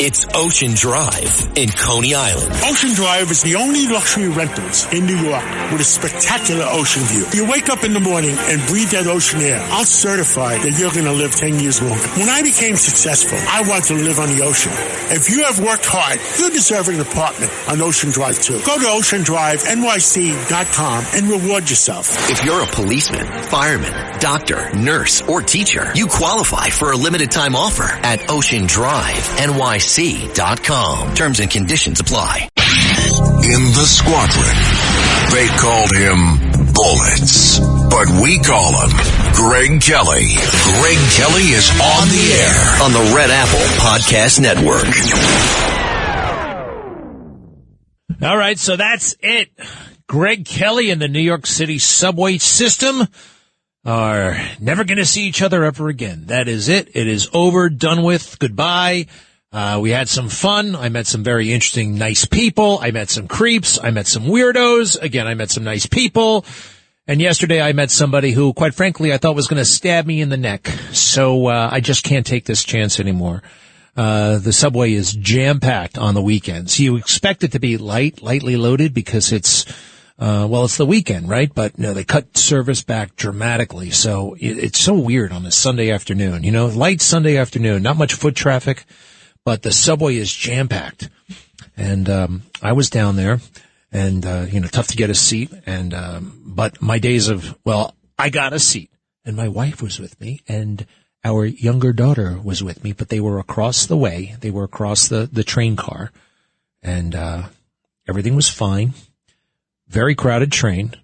It's Ocean Drive in Coney Island. Ocean Drive is the only luxury rentals in New York with a spectacular ocean view. You wake up in the morning and breathe that ocean air. I'll certify that you're going to live 10 years longer. When I became successful, I wanted to live on the ocean. If you have worked hard, you deserve an apartment on Ocean Drive too. Go to oceandrivenyc.com and reward yourself. If you're a policeman, fireman, doctor, nurse, or teacher, you qualify for a limited time offer at oceandrivenyc.com. Terms and conditions apply. In the squadron, they called him Bullets, but we call him Greg Kelly. Greg Kelly is on the air on the Red Apple Podcast Network. All right, so that's it. Greg Kelly and the New York City subway system are never going to see each other ever again. That is it. It is over, done with, goodbye. We had some fun. I met some very interesting, nice people. I met some creeps. I met some weirdos. Again, I met some nice people. And yesterday I met somebody who, quite frankly, I thought was going to stab me in the neck. So I just can't take this chance anymore. The subway is jam-packed on the weekends. You expect it to be lightly loaded because it's it's the weekend, right? But no, they cut service back dramatically. So it's so weird on a Sunday afternoon, light Sunday afternoon, not much foot traffic. But the subway is jam-packed. And I was down there and, tough to get a seat. And but my days of, I got a seat. And my wife was with me. And our younger daughter was with me. But they were across the way. They were across the train car. And everything was fine. Very crowded train.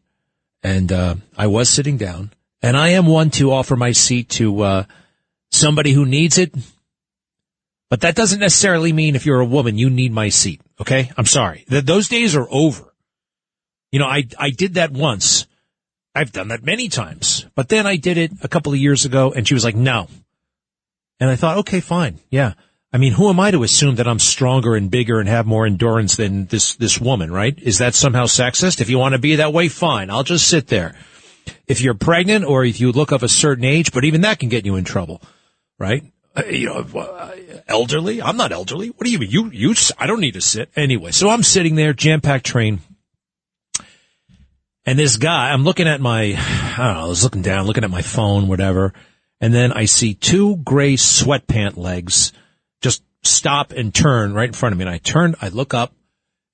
And I was sitting down. And I am one to offer my seat to somebody who needs it. But that doesn't necessarily mean if you're a woman, you need my seat. Okay? I'm sorry. Those days are over. I did that once. I've done that many times. But then I did it a couple of years ago and she was like, no. And I thought, okay, fine. Yeah. I mean, who am I to assume that I'm stronger and bigger and have more endurance than this woman, right? Is that somehow sexist? If you want to be that way, fine. I'll just sit there. If you're pregnant or if you look of a certain age, but even that can get you in trouble, right? Elderly? I'm not elderly. What do you mean? I don't need to sit. Anyway, so I'm sitting there, jam-packed train. And this guy, I'm looking at I was looking down, looking at my phone, whatever. And then I see two gray sweatpant legs just stop and turn right in front of me. And I look up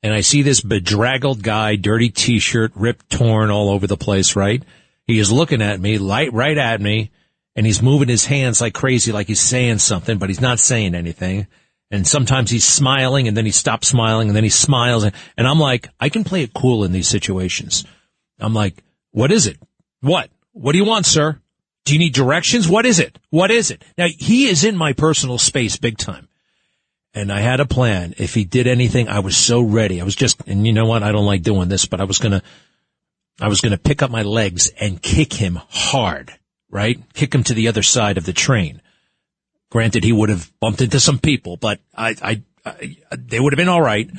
and I see this bedraggled guy, dirty t-shirt, ripped, torn all over the place, right? He is looking at me, right at me. And he's moving his hands like crazy, like he's saying something, but he's not saying anything. And sometimes he's smiling, and then he stops smiling, and then he smiles. And I'm like, I can play it cool in these situations. I'm like, what is it? What? What do you want, sir? Do you need directions? What is it? What is it? Now, he is in my personal space big time. And I had a plan. If he did anything, I was so ready. And you know what? I don't like doing this, but I was gonna pick up my legs and kick him hard. Right? Kick him to the other side of the train. Granted, he would have bumped into some people, but they would have been all right.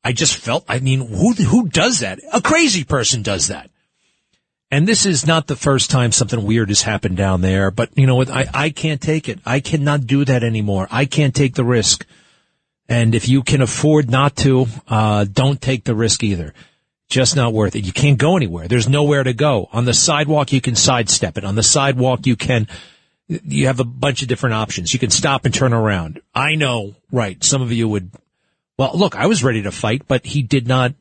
I just felt, who does that? A crazy person does that. And this is not the first time something weird has happened down there, but you know what? I can't take it. I cannot do that anymore. I can't take the risk. And if you can afford not to, don't take the risk either. Just not worth it. You can't go anywhere. There's nowhere to go. On the sidewalk, you can sidestep it. On the sidewalk, you have a bunch of different options. You can stop and turn around. I know, right. Some of you would, look, I was ready to fight, but he did not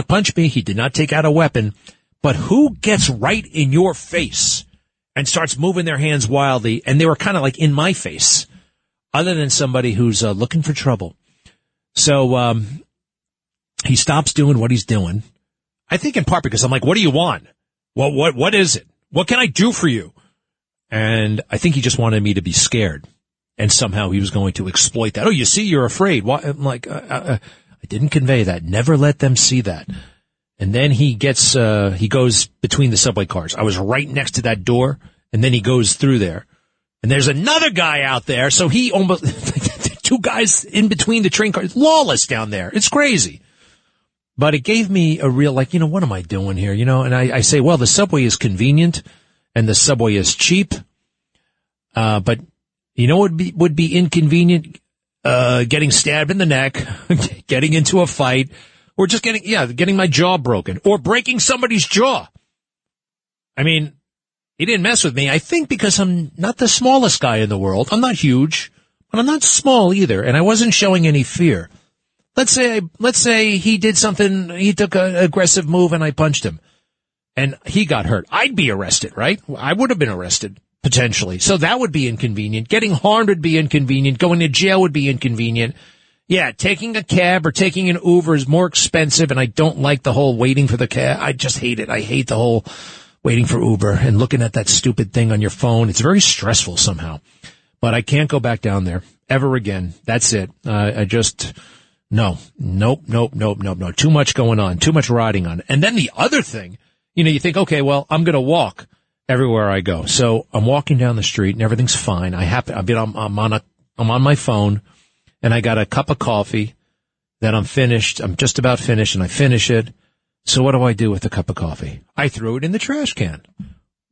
punch me. He did not take out a weapon. But who gets right in your face and starts moving their hands wildly? And they were kind of like in my face, other than somebody who's looking for trouble. So, he stops doing what he's doing. I think in part because I'm like, what do you want? What is it? What can I do for you? And I think he just wanted me to be scared. And somehow he was going to exploit that. Oh, you see, you're afraid. Why? I'm like, I didn't convey that. Never let them see that. And then he goes between the subway cars. I was right next to that door. And then he goes through there. And there's another guy out there. So he almost, two guys in between the train cars. It's lawless down there. It's crazy. But it gave me a real, what am I doing here? And I say, the subway is convenient and the subway is cheap. But what would be inconvenient? getting stabbed in the neck, getting into a fight, or just getting my jaw broken, or breaking somebody's jaw. I mean, he didn't mess with me, I think, because I'm not the smallest guy in the world. I'm not huge, but I'm not small either, and I wasn't showing any fear. Let's say he did something, he took an aggressive move and I punched him, and he got hurt. I'd be arrested, right? I would have been arrested, potentially. So that would be inconvenient. Getting harmed would be inconvenient. Going to jail would be inconvenient. Yeah, taking a cab or taking an Uber is more expensive, and I don't like the whole waiting for the cab. I just hate it. I hate the whole waiting for Uber and looking at that stupid thing on your phone. It's very stressful somehow. But I can't go back down there ever again. That's it. Nope. Too much going on. Too much riding on. And then the other thing, you think, okay, well, I'm going to walk everywhere I go. So I'm walking down the street and everything's fine. I'm on my phone and I got a cup of coffee. Then I'm finished. I'm just about finished and I finish it. So what do I do with the cup of coffee? I threw it in the trash can.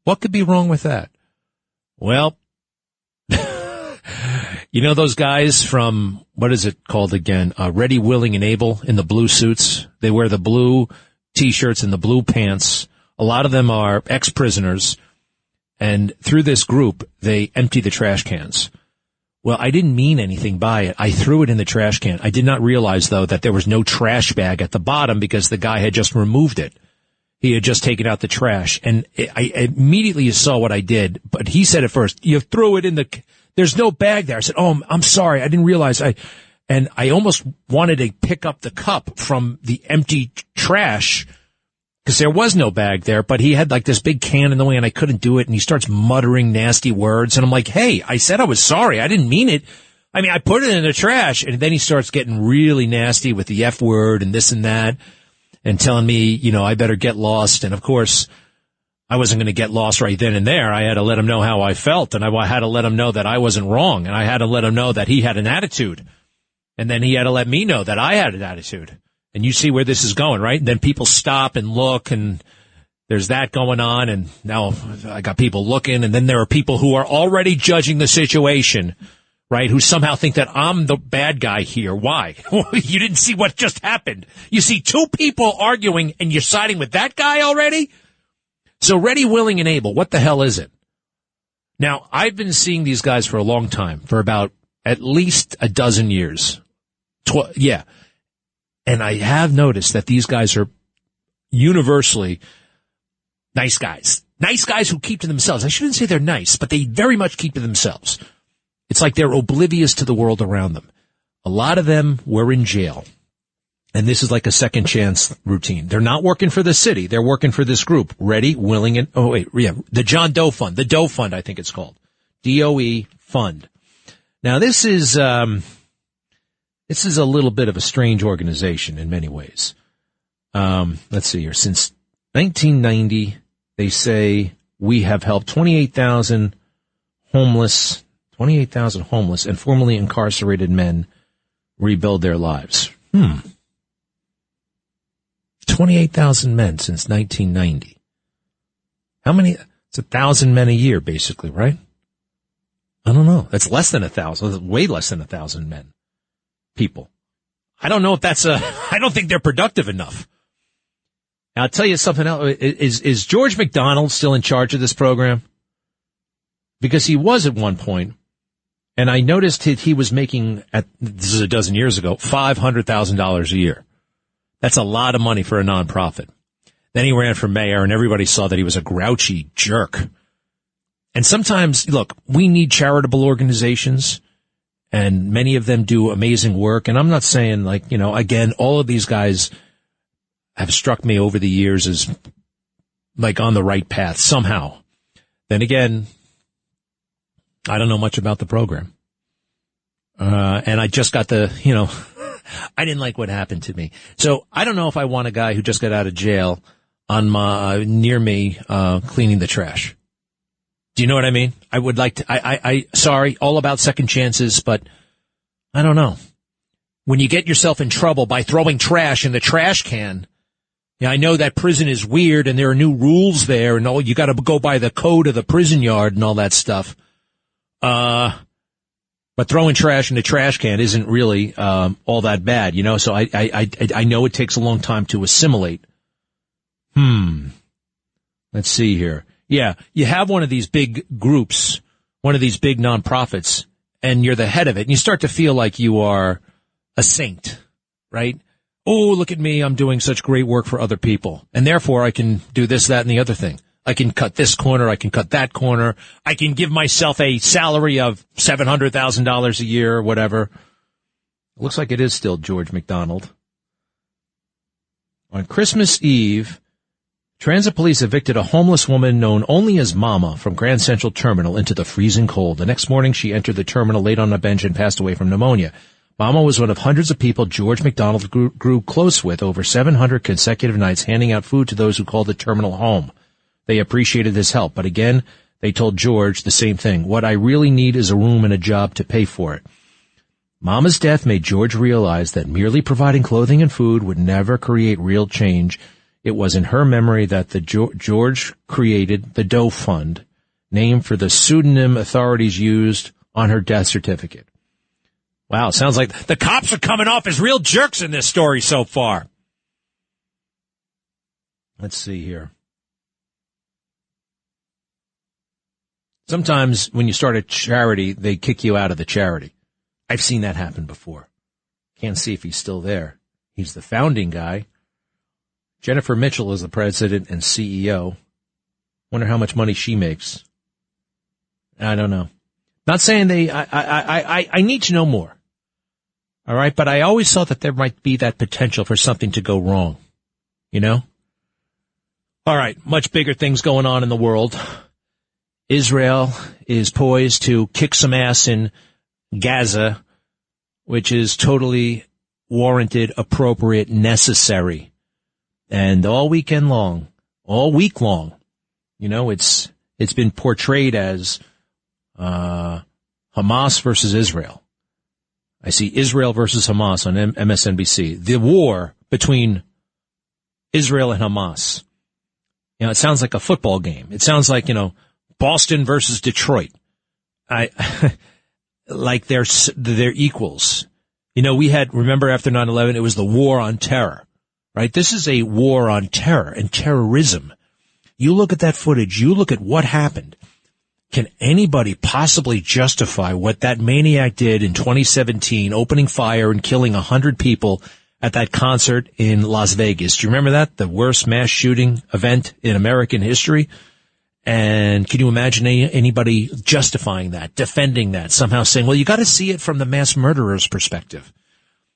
What could be wrong with that? Well, those guys from, what is it called again? Ready, Willing, and Able in the blue suits. They wear the blue T-shirts and the blue pants. A lot of them are ex-prisoners. And through this group, they empty the trash cans. Well, I didn't mean anything by it. I threw it in the trash can. I did not realize, though, that there was no trash bag at the bottom because the guy had just removed it. He had just taken out the trash. And I immediately saw what I did. But he said at first, you threw it in there's no bag there. I said, oh, I'm sorry. I didn't realize. And I almost wanted to pick up the cup from the empty trash because there was no bag there, but he had like this big can in the way and I couldn't do it. And he starts muttering nasty words. And I'm like, hey, I said I was sorry. I didn't mean it. I mean, I put it in the trash. And then he starts getting really nasty with the F word and this and that and telling me, I better get lost. And of course, I wasn't going to get lost right then and there. I had to let him know how I felt, and I had to let him know that I wasn't wrong, and I had to let him know that he had an attitude, and then he had to let me know that I had an attitude. And you see where this is going, right? And then people stop and look, and there's that going on, and now I got people looking, and then there are people who are already judging the situation, right, who somehow think that I'm the bad guy here. Why? You didn't see what just happened. You see two people arguing, and you're siding with that guy already? So Ready, Willing, and Able, what the hell is it? Now, I've been seeing these guys for a long time, for about at least a dozen years. Yeah. And I have noticed that these guys are universally nice guys. Nice guys who keep to themselves. I shouldn't say they're nice, but they very much keep to themselves. It's like they're oblivious to the world around them. A lot of them were in jail. And this is like a second chance routine. They're not working for the city. They're working for this group. Ready, Willing, and, the John Doe Fund. The Doe Fund, I think it's called. DOE Fund. Now, this is a little bit of a strange organization in many ways. Let's see here. Since 1990, they say we have helped 28,000 homeless and formerly incarcerated men rebuild their lives. 28,000 men since 1990. How many? It's 1,000 men a year, basically, right? I don't know. That's less than 1,000. Way less than 1,000 men. People. I don't know if I don't think they're productive enough. Now, I'll tell you something else. Is George McDonald still in charge of this program? Because he was at one point, and I noticed he was making, this is a dozen years ago, $500,000 a year. That's a lot of money for a nonprofit. Then he ran for mayor, and everybody saw that he was a grouchy jerk. And sometimes, look, we need charitable organizations, and many of them do amazing work. And I'm not saying, again, all of these guys have struck me over the years as, on the right path somehow. Then again, I don't know much about the program. And I just got I didn't like what happened to me. So I don't know if I want a guy who just got out of jail near me, cleaning the trash. Do you know what I mean? I would like to, sorry, all about second chances, but I don't know. When you get yourself in trouble by throwing trash in the trash can, I know that prison is weird and there are new rules there and you got to go by the code of the prison yard and all that stuff. But throwing trash in the trash can isn't really all that bad, you know. So I know it takes a long time to assimilate. Let's see here. Yeah, you have one of these big groups, one of these big nonprofits, and you're the head of it, and you start to feel like you are a saint, right? Oh, look at me, I'm doing such great work for other people, and therefore I can do this, that, and the other thing. I can cut this corner, I can cut that corner, I can give myself a salary of $700,000 a year or whatever. It looks like it is still George McDonald. On Christmas Eve, transit police evicted a homeless woman known only as Mama from Grand Central Terminal into the freezing cold. The next morning, she entered the terminal, laid on a bench, and passed away from pneumonia. Mama was one of hundreds of people George McDonald grew close with over 700 consecutive nights, handing out food to those who called the terminal home. They appreciated his help, but again, they told George the same thing. What I really need is a room and a job to pay for it. Mama's death made George realize that merely providing clothing and food would never create real change. It was in her memory that George created the Doe Fund, named for the pseudonym authorities used on her death certificate. Wow, sounds like the cops are coming off as real jerks in this story so far. Let's see here. Sometimes when you start a charity, they kick you out of the charity. I've seen that happen before. Can't see if he's still there. He's the founding guy. Jennifer Mitchell is the president and CEO. Wonder how much money she makes. I don't know. Not saying I need to know more. All right, but I always thought that there might be that potential for something to go wrong. You know? All right, much bigger things going on in the world. Israel is poised to kick some ass in Gaza, which is totally warranted, appropriate, necessary. And all week long, you know, it's been portrayed as Hamas versus Israel. I see Israel versus Hamas on MSNBC. The war between Israel and Hamas. You know, it sounds like a football game. It sounds like, you know, Boston versus Detroit. Like they're equals. You know, remember after 9/11, it was the war on terror, right? This is a war on terror and terrorism. You look at that footage, you look at what happened. Can anybody possibly justify what that maniac did in 2017, opening fire and killing 100 people at that concert in Las Vegas? Do you remember that? The worst mass shooting event in American history? And can you imagine anybody justifying that, defending that, somehow saying, well, you got to see it from the mass murderer's perspective?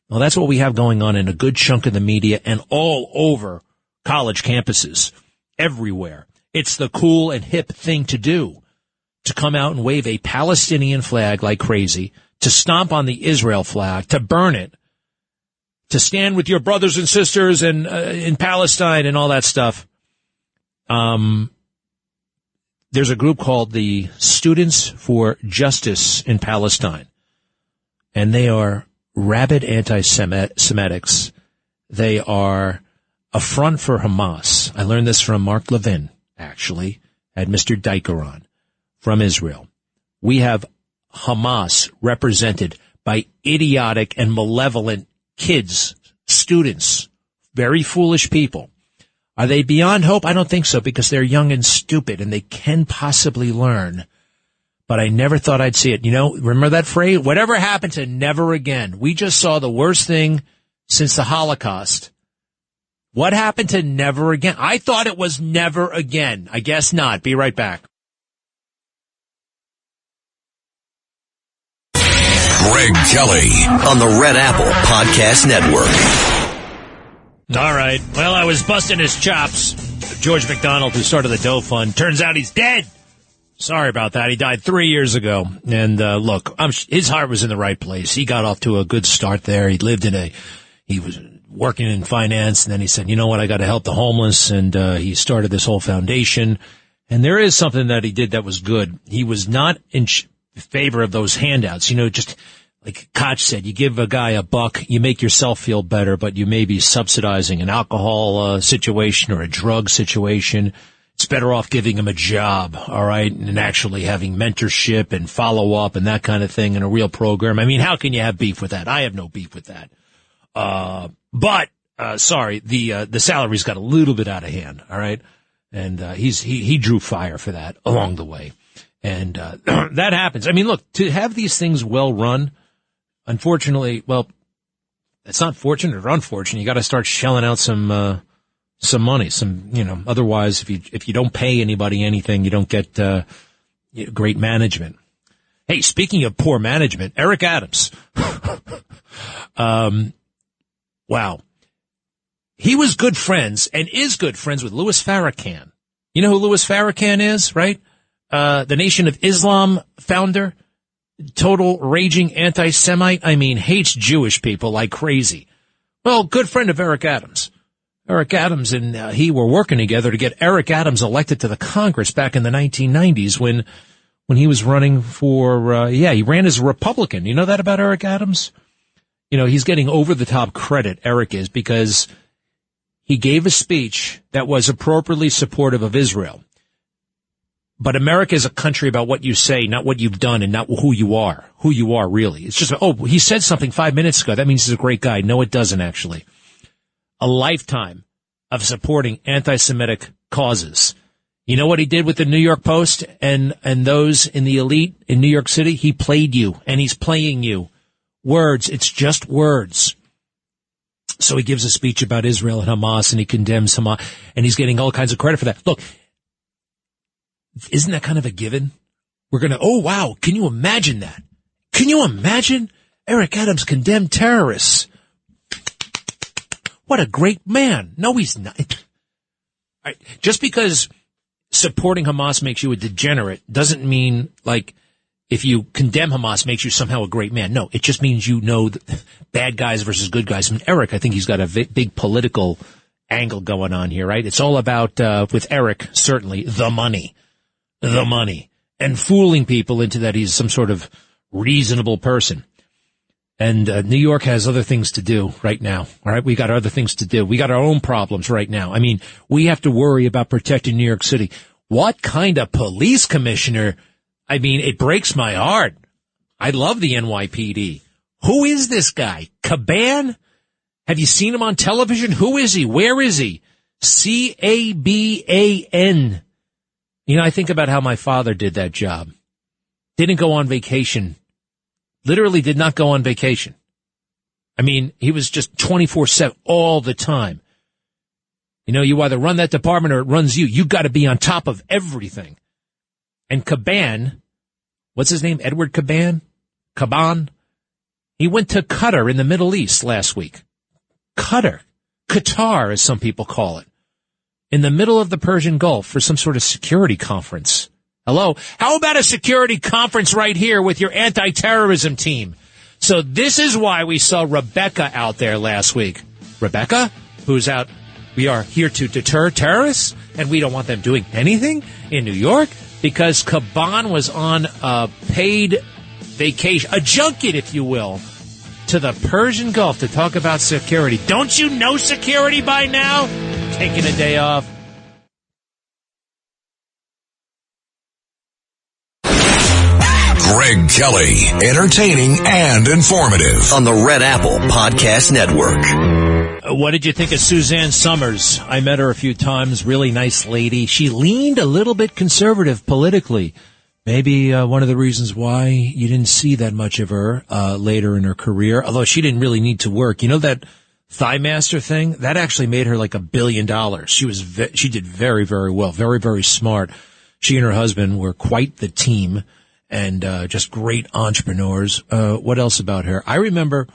Well, that's what we have going on in a good chunk of the media and all over college campuses, everywhere. It's the cool and hip thing to do, to come out and wave a Palestinian flag like crazy, to stomp on the Israel flag, to burn it, to stand with your brothers and sisters and in Palestine and all that stuff. There's a group called the Students for Justice in Palestine, and they are rabid anti-Semitics. They are a front for Hamas. I learned this from Mark Levin, actually, had Mr. Diker on, from Israel. We have Hamas represented by idiotic and malevolent kids, students, very foolish people. Are they beyond hope? I don't think so, because they're young and stupid and they can possibly learn. But I never thought I'd see it. You know, remember that phrase? Whatever happened to never again? We just saw the worst thing since the Holocaust. What happened to never again? I thought it was never again. I guess not. Be right back. Greg Kelly on the Red Apple Podcast Network. All right. Well, I was busting his chops. George McDonald, who started the Doe Fund, turns out he's dead. Sorry about that. He died 3 years ago. And look, his heart was in the right place. He got off to a good start there. He was working in finance, and then he said, you know what, I got to help the homeless. And he started this whole foundation. And there is something that he did that was good. He was not in favor of those handouts. You know, just like Koch said, you give a guy $1, you make yourself feel better, but you may be subsidizing an alcohol situation or a drug situation. it's better off giving him a job, all right, and actually having mentorship and follow-up and that kind of thing in a real program. I mean, how can you have beef with that? I have no beef with that. But the salary's got a little bit out of hand, all right? And he drew fire for that along the way. And that happens. I mean, look, to have these things well run, unfortunately, well, it's not fortunate or unfortunate. You got to start shelling out some money, otherwise if you don't pay anybody anything, you don't get great management. Hey, speaking of poor management, Eric Adams. Wow. He was good friends and is good friends with Louis Farrakhan. You know who Louis Farrakhan is, right? The Nation of Islam founder, total raging anti-Semite. I mean, hates Jewish people like crazy. Well, good friend of Eric Adams. Eric Adams and he were working together to get Eric Adams elected to the Congress back in the 1990s when he was running for, he ran as a Republican. You know that about Eric Adams? You know, he's getting over-the-top credit, Eric is, because he gave a speech that was appropriately supportive of Israel. But America is a country about what you say, not what you've done, and not who you are really. It's just, he said something 5 minutes ago. That means he's a great guy. No, it doesn't, actually. A lifetime of supporting anti-Semitic causes. You know what he did with the New York Post and those in the elite in New York City? He played you, and he's playing you. Words. It's just words. So he gives a speech about Israel and Hamas, and he condemns Hamas, and he's getting all kinds of credit for that. Look, isn't that kind of a given? We're going to, oh, wow, can you imagine that? Can you imagine? Eric Adams condemned terrorists. What a great man. No, he's not. Right. Just because supporting Hamas makes you a degenerate doesn't mean, like, if you condemn Hamas makes you somehow a great man. No, it just means you know bad guys versus good guys. I mean, Eric, I think he's got a big political angle going on here, right? It's all about, with Eric, certainly, the money, and fooling people into that he's some sort of reasonable person. And New York has other things to do right now, all right? We got other things to do. We got our own problems right now. I mean, we have to worry about protecting New York City. What kind of police commissioner? I mean, it breaks my heart. I love the NYPD. Who is this guy? Caban? Have you seen him on television? Who is he? Where is he? Caban. You know, I think about how my father did that job. Didn't go on vacation. Literally did not go on vacation. I mean, he was just 24/7 all the time. You know, you either run that department or it runs you. You got to be on top of everything. And Caban, what's his name? Edward Caban? Caban? He went to Qatar in the Middle East last week. Qatar, as some people call it. In the middle of the Persian Gulf for some sort of security conference. Hello? How about a security conference right here with your anti-terrorism team? So this is why we saw Rebecca out there last week. Rebecca, who's out, we are here to deter terrorists, and we don't want them doing anything in New York because Caban was on a paid vacation, a junket, if you will, to the Persian Gulf to talk about security. Don't you know security by now? Taking a day off. Greg Kelly, entertaining and informative on the Red Apple Podcast Network. What did you think of Suzanne Summers? I met her a few times. Really nice lady. She leaned a little bit conservative politically. Maybe one of the reasons why you didn't see that much of her later in her career, although she didn't really need to work. You know that Thigh Master thing? That actually made her like $1 billion. She did very, very well. Very, very smart. She and her husband were quite the team. And just great entrepreneurs. What else about her? I remember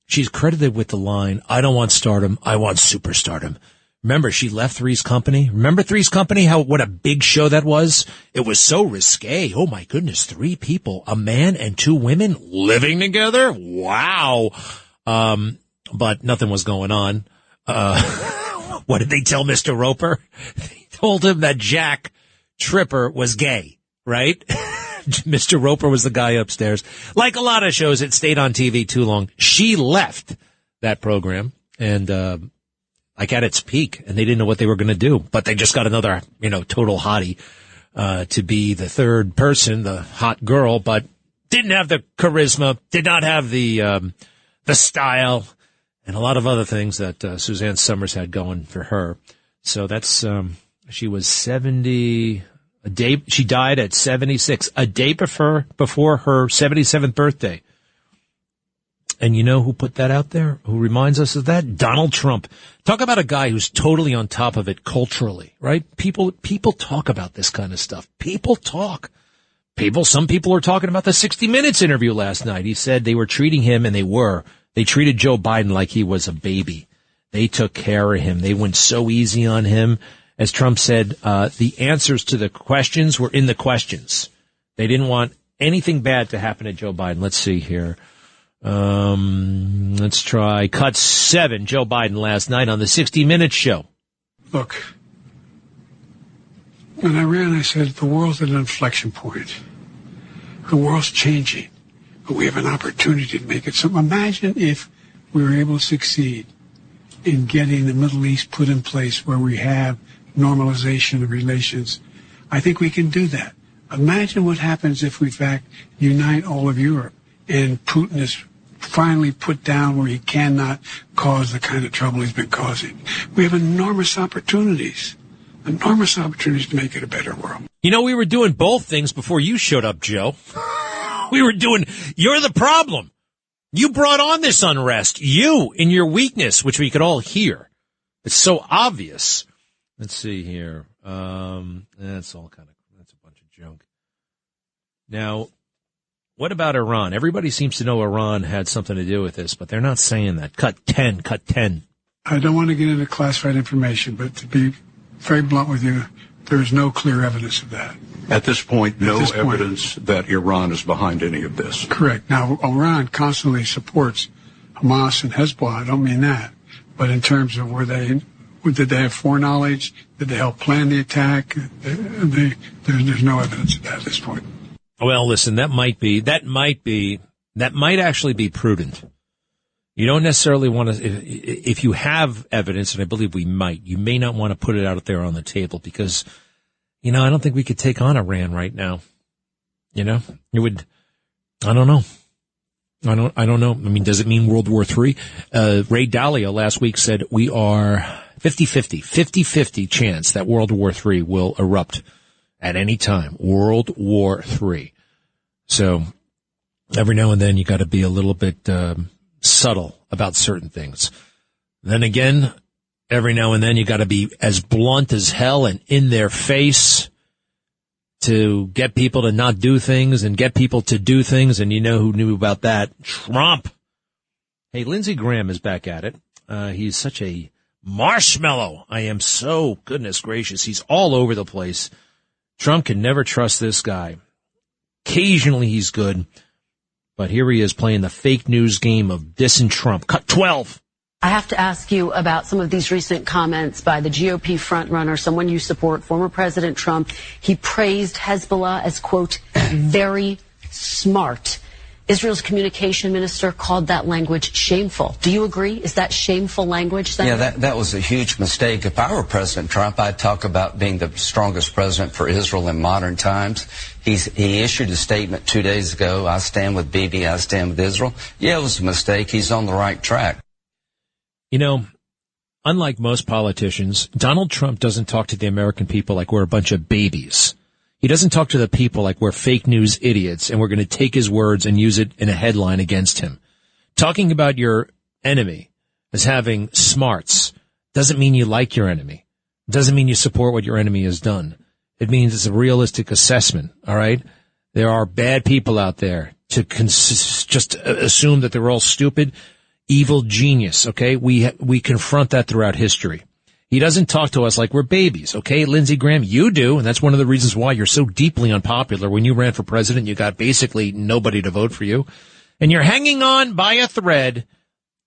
she's credited with the line, I don't want stardom, I want superstardom. Remember, she left Three's Company? Remember Three's Company? What a big show that was? It was so risque. Oh, my goodness, 3 people, a man and 2 women living together? Wow. But nothing was going on. What did they tell Mr. Roper? They told him that Jack Tripper was gay, right? Mr. Roper was the guy upstairs. Like a lot of shows, it stayed on TV too long. She left that program, and I like at its peak, and they didn't know what they were going to do. But they just got another, total hottie to be the third person, the hot girl, but didn't have the charisma, did not have the style, and a lot of other things that Suzanne Summers had going for her. So that's she was 70 a day. She died at 76, a day before her 77th birthday. And you know who put that out there? Who reminds us of that? Donald Trump. Talk about a guy who's totally on top of it culturally, right? People talk about this kind of stuff. People talk. Some people are talking about the 60 Minutes interview last night. He said they were treating him, and they treated Joe Biden like he was a baby. They took care of him. They went so easy on him. As Trump said, the answers to the questions were in the questions. They didn't want anything bad to happen to Joe Biden. Let's see here. Let's try cut 7, Joe Biden last night on the 60 Minutes show. Look, when I ran, I said, the world's at an inflection point. The world's changing, but we have an opportunity to make it. So imagine if we were able to succeed in getting the Middle East put in place where we have normalization of relations. I think we can do that. Imagine what happens if we, in fact, unite all of Europe and Putin is finally put down where he cannot cause the kind of trouble he's been causing. We have enormous opportunities to make it a better world. We were doing both things before you showed up, Joe. You're the problem. You brought on this unrest. You, in your weakness, which we could all hear. It's so obvious. Let's see here. That's a bunch of junk. Now, what about Iran? Everybody seems to know Iran had something to do with this, but they're not saying that. Cut 10. I don't want to get into classified information, but to be very blunt with you, there's no clear evidence of that. At this point, no evidence that Iran is behind any of this. Correct. Now, Iran constantly supports Hamas and Hezbollah. I don't mean that. But in terms of did they have foreknowledge? Did they help plan the attack? There's no evidence of that at this point. Well, listen, that might actually be prudent. You don't necessarily want to, if you have evidence, and I believe you may not want to put it out there on the table because, I don't think we could take on Iran right now. It would, I don't know. I don't know. I mean, does it mean World War III? Ray Dalio last week said we are 50-50 chance that World War III will erupt at any time. World War III. So every now and then you got to be a little bit, subtle about certain things. Then again, every now and then you got to be as blunt as hell and in their face to get people to not do things and get people to do things. And you know who knew about that? Trump. Hey, Lindsey Graham is back at it. He's such a marshmallow. I am so, goodness gracious, he's all over the place. Trump can never trust this guy. Occasionally he's good. But here he is playing the fake news game of dissing Trump. Cut 12. I have to ask you about some of these recent comments by the GOP frontrunner, someone you support, former President Trump. He praised Hezbollah as, quote, very smart. Israel's communication minister called that language shameful. Do you agree? Is that shameful language, Senator? Yeah, that was a huge mistake. If I were President Trump, I'd talk about being the strongest president for Israel in modern times. He issued a statement 2 days ago, I stand with Bibi, I stand with Israel. Yeah, it was a mistake. He's on the right track. Unlike most politicians, Donald Trump doesn't talk to the American people like we're a bunch of babies. He doesn't talk to the people like we're fake news idiots and we're going to take his words and use it in a headline against him. Talking about your enemy as having smarts doesn't mean you like your enemy. It doesn't mean you support what your enemy has done. It means it's a realistic assessment, all right? There are bad people out there. To just assume that they're all stupid, evil genius, okay? We confront that throughout history. He doesn't talk to us like we're babies, okay? Lindsey Graham, you do, and that's one of the reasons why you're so deeply unpopular. When you ran for president, you got basically nobody to vote for you. And you're hanging on by a thread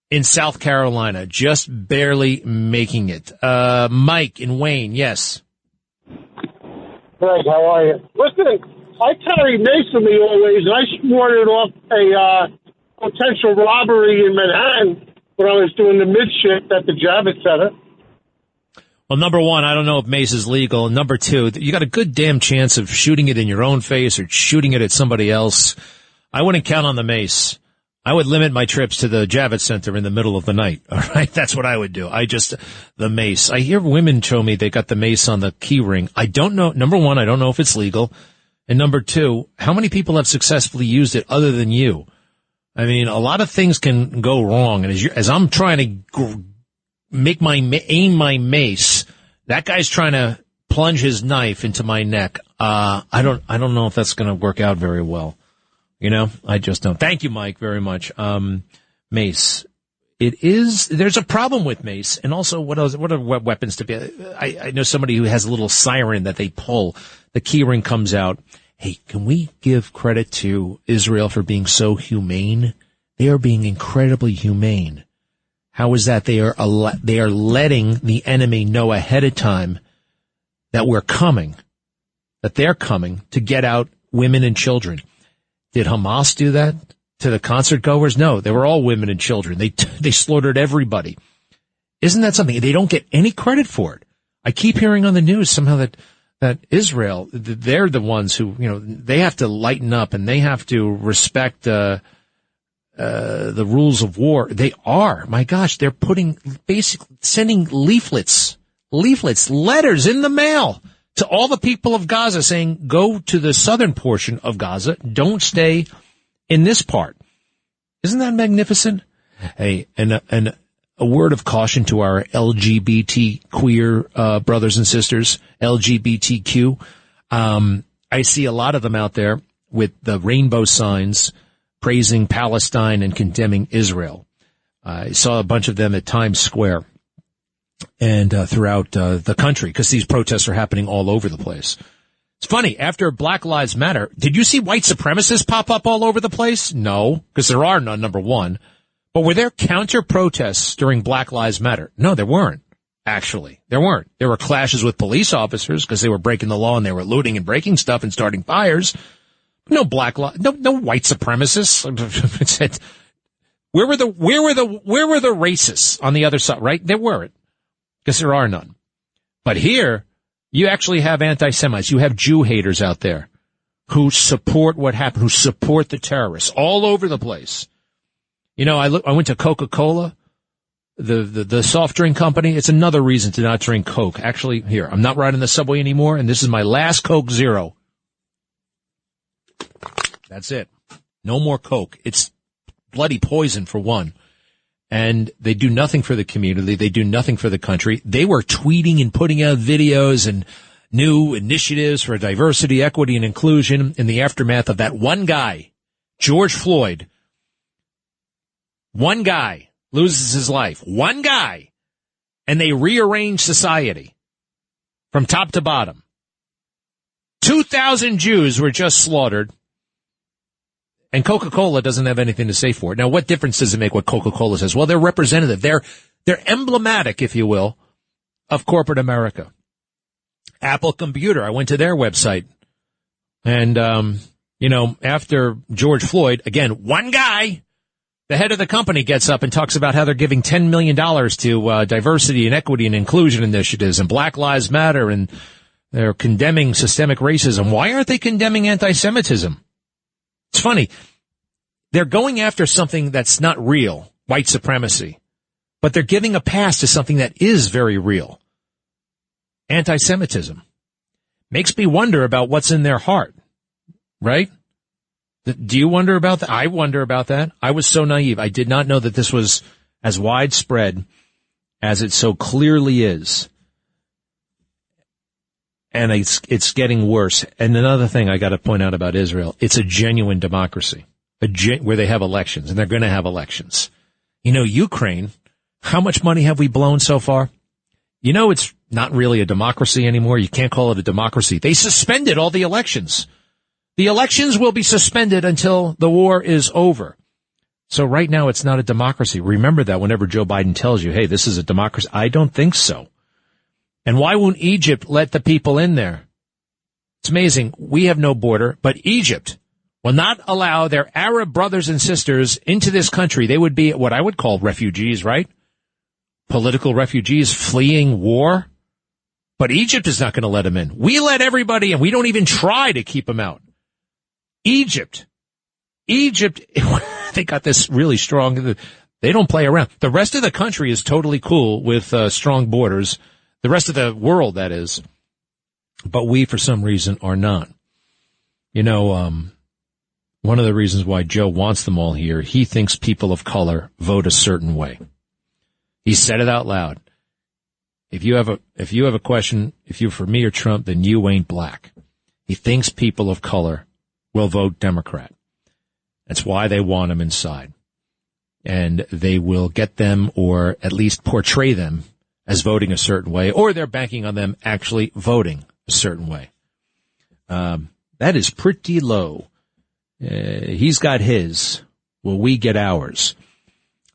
in South Carolina, just barely making it. Mike in Wayne, yes. Greg, how are you? Listen, I carry mace with me always, and I warded off a potential robbery in Manhattan when I was doing the mid-shift at the Javits Center. Well, number one, I don't know if mace is legal. And number two, you got a good damn chance of shooting it in your own face or shooting it at somebody else. I wouldn't count on the mace. I would limit my trips to the Javits Center in the middle of the night. All right. That's what I would do. The mace. I hear women show me they got the mace on the key ring. I don't know. Number one, I don't know if it's legal. And number two, how many people have successfully used it other than you? I mean, a lot of things can go wrong. And as I'm trying to aim my mace, that guy's trying to plunge his knife into my neck. I don't know if that's going to work out very well. You know, I just don't. Thank you, Mike, very much. Mace. There's a problem with mace. And also, what are weapons to be? I know somebody who has a little siren that they pull. The key ring comes out. Hey, can we give credit to Israel for being so humane? They are being incredibly humane. How is that? They are letting the enemy know ahead of time that we're coming, that they're coming to get out women and children. Did Hamas do that to the concert goers? No, they were all women and children. They slaughtered everybody. Isn't that something? They don't get any credit for it. I keep hearing on the news somehow that Israel, they're the ones who, you know, they have to lighten up and they have to respect the rules of war. They are. My gosh, they're sending leaflets, letters in the mail to all the people of Gaza saying, go to the southern portion of Gaza. Don't stay in this part. Isn't that magnificent? Hey, and a word of caution to our LGBT queer brothers and sisters, LGBTQ. I see a lot of them out there with the rainbow signs praising Palestine and condemning Israel. I saw a bunch of them at Times Square and throughout the country, because these protests are happening all over the place. It's funny, after Black Lives Matter, did you see white supremacists pop up all over the place? No, because there are none, number one. But were there counter-protests during Black Lives Matter? No, there weren't, actually. There weren't. There were clashes with police officers because they were breaking the law and they were looting and breaking stuff and starting fires. No no white supremacists. Where were the racists on the other side, right? There weren't. Because there are none. But here, you actually have anti-Semites. You have Jew haters out there who support what happened, who support the terrorists all over the place. You know, I went to Coca-Cola, the soft drink company. It's another reason to not drink Coke. Actually, here, I'm not riding the subway anymore, and this is my last Coke Zero. That's it. No more Coke. It's bloody poison, for one. And they do nothing for the community. They do nothing for the country. They were tweeting and putting out videos and new initiatives for diversity, equity, and inclusion in the aftermath of that one guy, George Floyd. One guy loses his life. One guy. And they rearrange society from top to bottom. 2,000 Jews were just slaughtered. And Coca-Cola doesn't have anything to say for it. Now, what difference does it make what Coca-Cola says? Well, they're representative. They're emblematic, if you will, of corporate America. Apple Computer, I went to their website. And, after George Floyd, again, one guy, the head of the company gets up and talks about how they're giving $10 million to diversity and equity and inclusion initiatives and Black Lives Matter, and they're condemning systemic racism. Why aren't they condemning anti-Semitism? It's funny. They're going after something that's not real, white supremacy, but they're giving a pass to something that is very real, anti-Semitism. Makes me wonder about what's in their heart, right? Do you wonder about that? I wonder about that. I was so naive. I did not know that this was as widespread as it so clearly is. And it's getting worse. And another thing I got to point out about Israel, it's a genuine democracy, where they have elections, and they're going to have elections. You know, Ukraine, how much money have we blown so far? You know, it's not really a democracy anymore. You can't call it a democracy. They suspended all the elections. The elections will be suspended until the war is over. So right now it's not a democracy. Remember that whenever Joe Biden tells you, hey, this is a democracy. I don't think so. And why won't Egypt let the people in there? It's amazing. We have no border, but Egypt will not allow their Arab brothers and sisters into this country. They would be what I would call refugees, right? Political refugees fleeing war. But Egypt is not going to let him in. We let everybody in. We don't even try to keep him out. Egypt, they got this really strong. They don't play around. The rest of the country is totally cool with strong borders. The rest of the world, that is. But we, for some reason, are not. You know, one of the reasons why Joe wants them all here, he thinks people of color vote a certain way. He said it out loud. If you have a question, if you're for me or Trump, then you ain't black. He thinks people of color will vote Democrat. That's why they want him inside. And they will get them, or at least portray them, as voting a certain way, or they're banking on them actually voting a certain way. That is pretty low. He's got his. Will we get ours?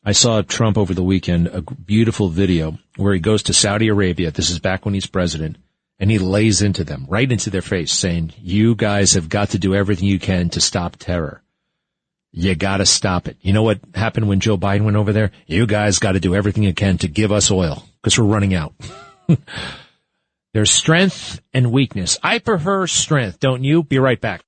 I saw Trump over the weekend, a beautiful video where he goes to Saudi Arabia. This is back when he's president, and he lays into them, right into their face, saying, you guys have got to do everything you can to stop terror. You got to stop it. You know what happened when Joe Biden went over there? You guys got to do everything you can to give us oil, because we're running out. There's strength and weakness. I prefer strength, don't you? Be right back.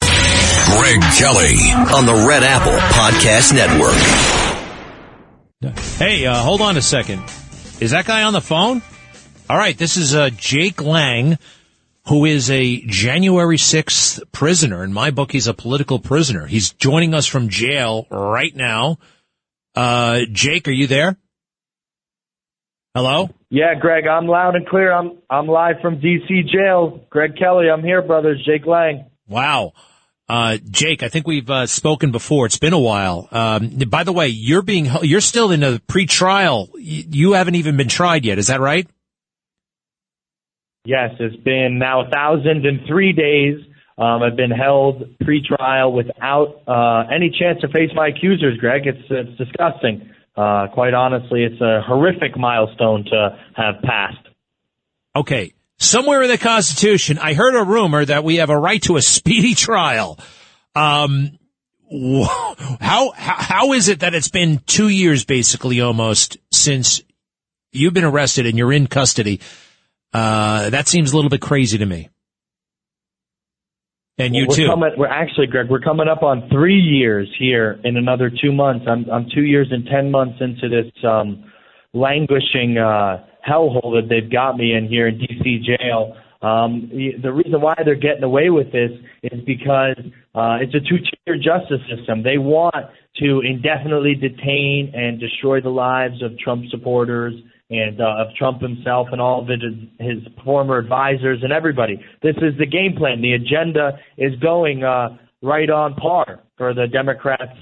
Greg Kelly on the Red Apple Podcast Network. Hey, hold on a second. Is that guy on the phone? All right, this is Jake Lang, who is a January 6th prisoner. In my book, he's a political prisoner. He's joining us from jail right now. Jake, are you there? Hello? Yeah, Greg, I'm loud and clear. I'm live from D.C. jail. Greg Kelly, I'm here, brothers. Jake Lang. Wow. Jake, I think we've spoken before. It's been a while. By the way, you're still in a pre-trial. You haven't even been tried yet. Is that right? Yes, it's been now 1,003 days. I've been held pre-trial without any chance to face my accusers, Greg. It's disgusting. Quite honestly, it's a horrific milestone to have passed. Okay. Somewhere in the Constitution, I heard a rumor that we have a right to a speedy trial. How is it that it's been 2 years, basically, almost, since you've been arrested and you're in custody? That seems a little bit crazy to me. And you too. We're actually, Greg, we're coming up on 3 years here in another 2 months. I'm 2 years and 10 months into this languishing hellhole that they've got me in here in D.C. jail. The reason why they're getting away with this is because it's a two-tier justice system. They want to indefinitely detain and destroy the lives of Trump supporters and of Trump himself and all of his former advisors and everybody. This is the game plan. The agenda is going right on par for the Democrats,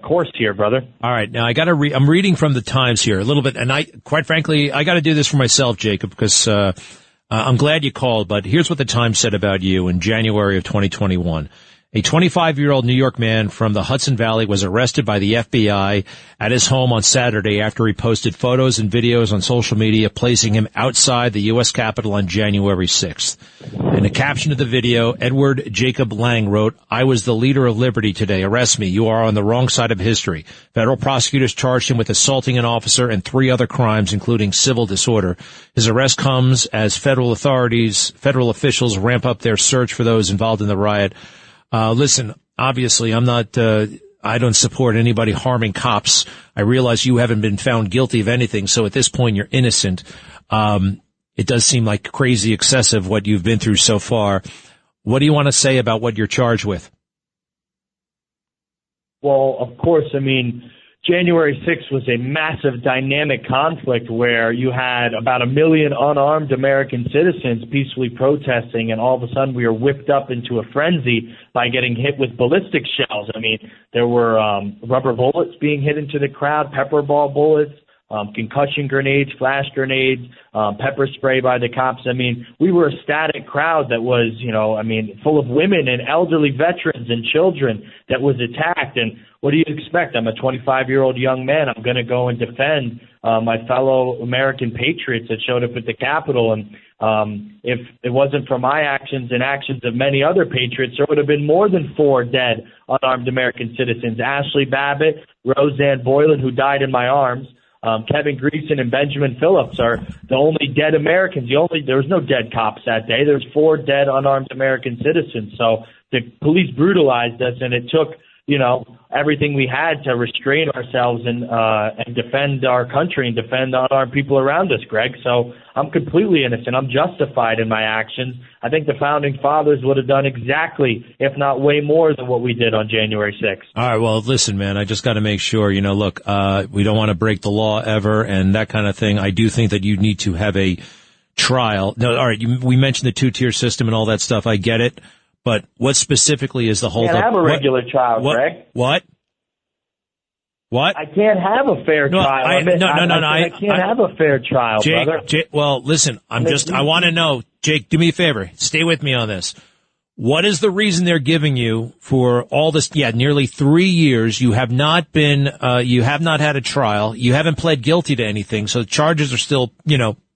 course here, brother. All right. Now, I'm reading from the Times here a little bit, and quite frankly, I got to do this for myself, Jacob, because I'm glad you called, but here's what the Times said about you in January of 2021. A 25-year-old New York man from the Hudson Valley was arrested by the FBI at his home on Saturday after he posted photos and videos on social media placing him outside the U.S. Capitol on January 6th. In the caption of the video, Edward Jacob Lang wrote, "I was the leader of liberty today. Arrest me. You are on the wrong side of history." Federal prosecutors charged him with assaulting an officer and 3 other crimes, including civil disorder. His arrest comes as federal officials ramp up their search for those involved in the riot. Listen, obviously, I don't support anybody harming cops. I realize you haven't been found guilty of anything, so at this point you're innocent. It does seem like crazy excessive what you've been through so far. What do you want to say about what you're charged with? Well, of course, January 6th was a massive dynamic conflict where you had about 1 million unarmed American citizens peacefully protesting, and all of a sudden we were whipped up into a frenzy by getting hit with ballistic shells. There were rubber bullets being hit into the crowd, pepper ball bullets, concussion grenades, flash grenades, pepper spray by the cops. We were a static crowd that was, full of women and elderly veterans and children that was attacked. And what do you expect? I'm a 25-year-old young man. I'm going to go and defend my fellow American patriots that showed up at the Capitol. And if it wasn't for my actions and actions of many other patriots, there would have been more than 4 dead unarmed American citizens. Ashley Babbitt, Roseanne Boylan, who died in my arms, Kevin Greason and Benjamin Phillips are the only dead Americans. There was no dead cops that day. There's 4 dead unarmed American citizens. So the police brutalized us, and it took, everything we had to restrain ourselves and defend our country and defend the unarmed people around us, Greg. So I'm completely innocent. I'm justified in my actions. I think the founding fathers would have done exactly, if not way more than what we did on January 6th. All right. Well, listen, man, I just got to make sure, look, we don't want to break the law ever and that kind of thing. I do think that you need to have a trial. No, all right. We mentioned the 2-tier system and all that stuff. I get it. But what specifically is the holdup? I can't have a regular trial, Greg. What? I can't have a fair trial. I can't have a fair trial, Jake, brother. Well, listen, I want to know, Jake, do me a favor. Stay with me on this. What is the reason they're giving you for all this? Yeah, nearly 3 years. You have not you have not had a trial. You haven't pled guilty to anything. So the charges are still,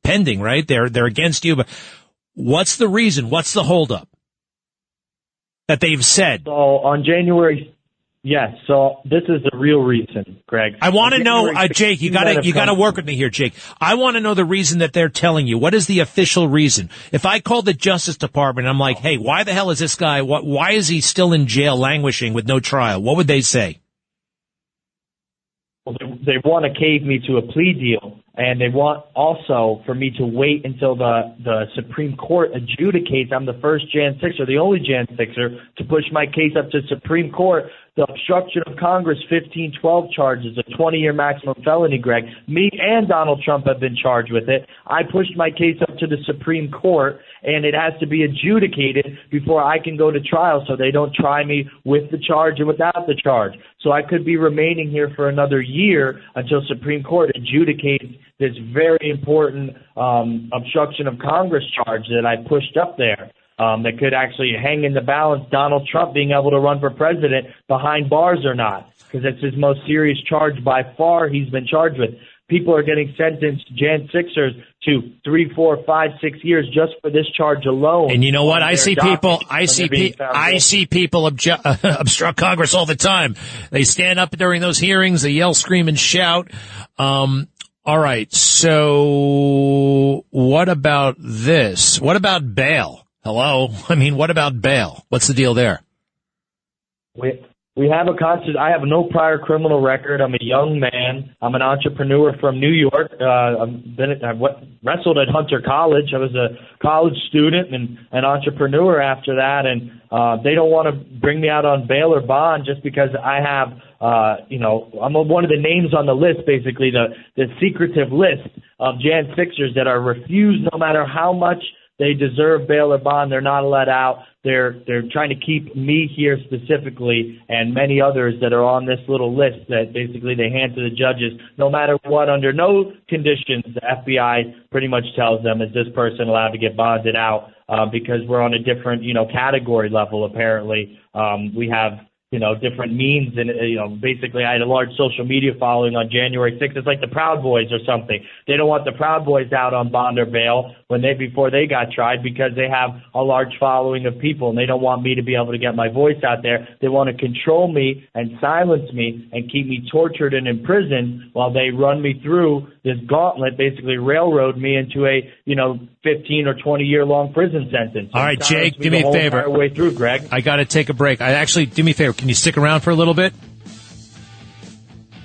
pending, right? They're against you. But what's the reason? What's the holdup that they've said? So on January, yes. So this is the real reason, Greg. I want to know, Jake. You gotta work with me here, Jake. I want to know the reason that they're telling you. What is the official reason? If I called the Justice Department, I'm like, hey, why the hell is this guy? Why is he still in jail, languishing with no trial? What would they say? Well, they want to cave me to a plea deal, and they want also for me to wait until the Supreme Court adjudicates. I'm the first Jan 6er, the only Jan 6er, to push my case up to Supreme Court. The obstruction of Congress 1512 charges, a 20-year maximum felony, Greg. Me and Donald Trump have been charged with it. I pushed my case up to the Supreme Court, and it has to be adjudicated before I can go to trial, so they don't try me with the charge and without the charge. So I could be remaining here for another year until Supreme Court adjudicates this very important obstruction of Congress charge that I pushed up there. That could actually hang in the balance Donald Trump being able to run for president behind bars or not, because it's his most serious charge by far he's been charged with. People are getting sentenced, Jan 6ers, to 3, 4, 5, 6 years just for this charge alone. And you know what? I see people obstruct Congress all the time. They stand up during those hearings, they yell, scream, and shout. All right. So what about this? What about bail? Hello? I mean, what about bail? What's the deal there? We have I have no prior criminal record. I'm a young man. I'm an entrepreneur from New York. I wrestled at Hunter College. I was a college student and an entrepreneur after that. And they don't want to bring me out on bail or bond just because I have, I'm one of the names on the list, basically the secretive list of Jan 6ers that are refused no matter how much they deserve bail or bond. They're not let out. They're trying to keep me here specifically and many others that are on this little list that basically they hand to the judges. No matter what, under no conditions, the FBI pretty much tells them, is this person allowed to get bonded out because we're on a different, category level apparently. We have different means. And, basically I had a large social media following on January 6th. It's like the Proud Boys or something. They don't want the Proud Boys out on bond or bail before they got tried because they have a large following of people and they don't want me to be able to get my voice out there. They want to control me and silence me and keep me tortured and imprisoned while they run me through this gauntlet, basically railroad me into a, 15 or 20 year long prison sentence. All right, Jake, do me a favor. Way through, Greg. I got to take a break. Do me a favor. Can you stick around for a little bit?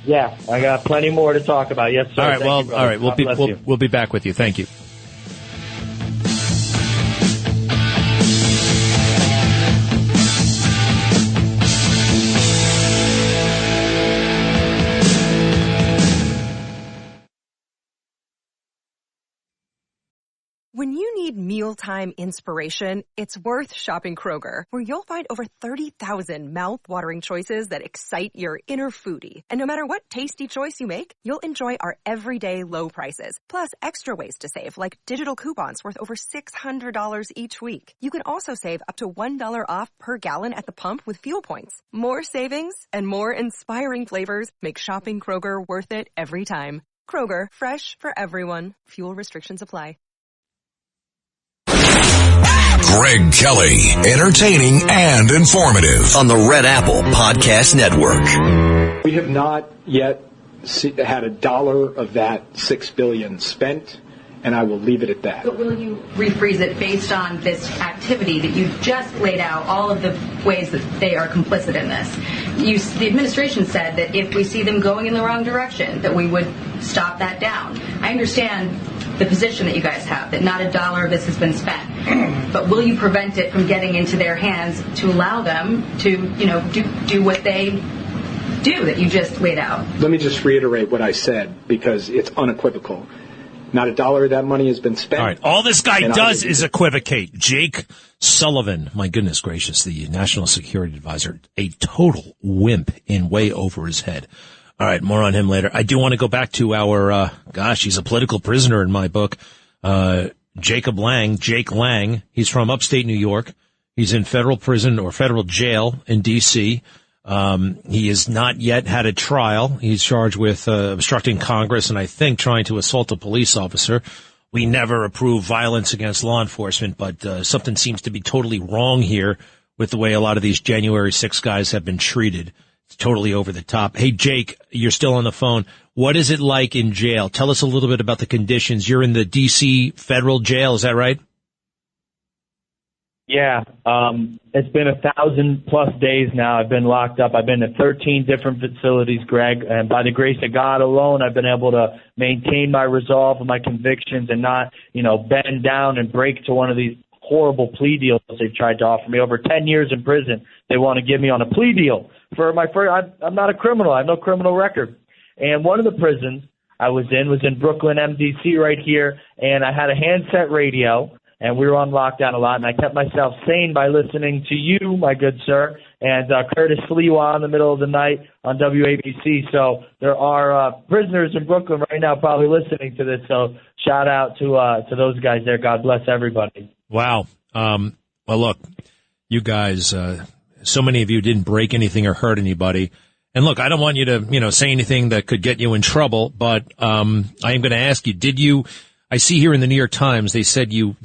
Yeah, I got plenty more to talk about. Yes, sir. All right. We'll be back with you. Thank you. When you need mealtime inspiration, it's worth shopping Kroger, where you'll find over 30,000 mouth-watering choices that excite your inner foodie. And no matter what tasty choice you make, you'll enjoy our everyday low prices, plus extra ways to save, like digital coupons worth over $600 each week. You can also save up to $1 off per gallon at the pump with fuel points. More savings and more inspiring flavors make shopping Kroger worth it every time. Kroger, fresh for everyone. Fuel restrictions apply. Greg Kelly, entertaining and informative on the Red Apple Podcast Network. We have not yet had $1 of that $6 billion spent, and I will leave it at that. But will you rephrase it based on this activity that you just laid out, all of the ways that they are complicit in this? The administration said that if we see them going in the wrong direction, that we would stop that down. I understand the position that you guys have, that not $1 of this has been spent. But will you prevent it from getting into their hands to allow them to, do what they do that you just laid out? Let me just reiterate what I said, because it's unequivocal. Not $1 of that money has been spent. All right. All this guy does is equivocate. Jake Sullivan, my goodness gracious, the National Security Advisor, a total wimp in way over his head. All right, more on him later. I do want to go back to our, he's a political prisoner in my book, Jake Lang. He's from upstate New York. He's in federal prison or federal jail in D.C. He has not yet had a trial. He's charged with obstructing Congress and I think trying to assault a police officer. We never approve violence against law enforcement, but something seems to be totally wrong here with the way a lot of these January 6 guys have been treated. It's totally over the top. Hey, Jake, you're still on the phone. What is it like in jail? Tell us a little bit about the conditions. You're in the D.C. federal jail, is that right? Yeah, it's been 1,000+ days now. I've been locked up. I've been in 13 different facilities, Greg, and by the grace of God alone, I've been able to maintain my resolve and my convictions and not, bend down and break to one of these horrible plea deals they've tried to offer me. Over 10 years in prison, they want to give me on a plea deal for my first. I'm not a criminal. I have no criminal record. And one of the prisons I was in Brooklyn, MDC, right here, and I had a handset radio. And we were on lockdown a lot, and I kept myself sane by listening to you, my good sir, and Curtis Sliwa in the middle of the night on WABC. So there are prisoners in Brooklyn right now probably listening to this. So shout out to those guys there. God bless everybody. Wow. Well, look, you guys, so many of you didn't break anything or hurt anybody. And look, I don't want you to, say anything that could get you in trouble, but I am going to ask you, I see here in the New York Times, they said you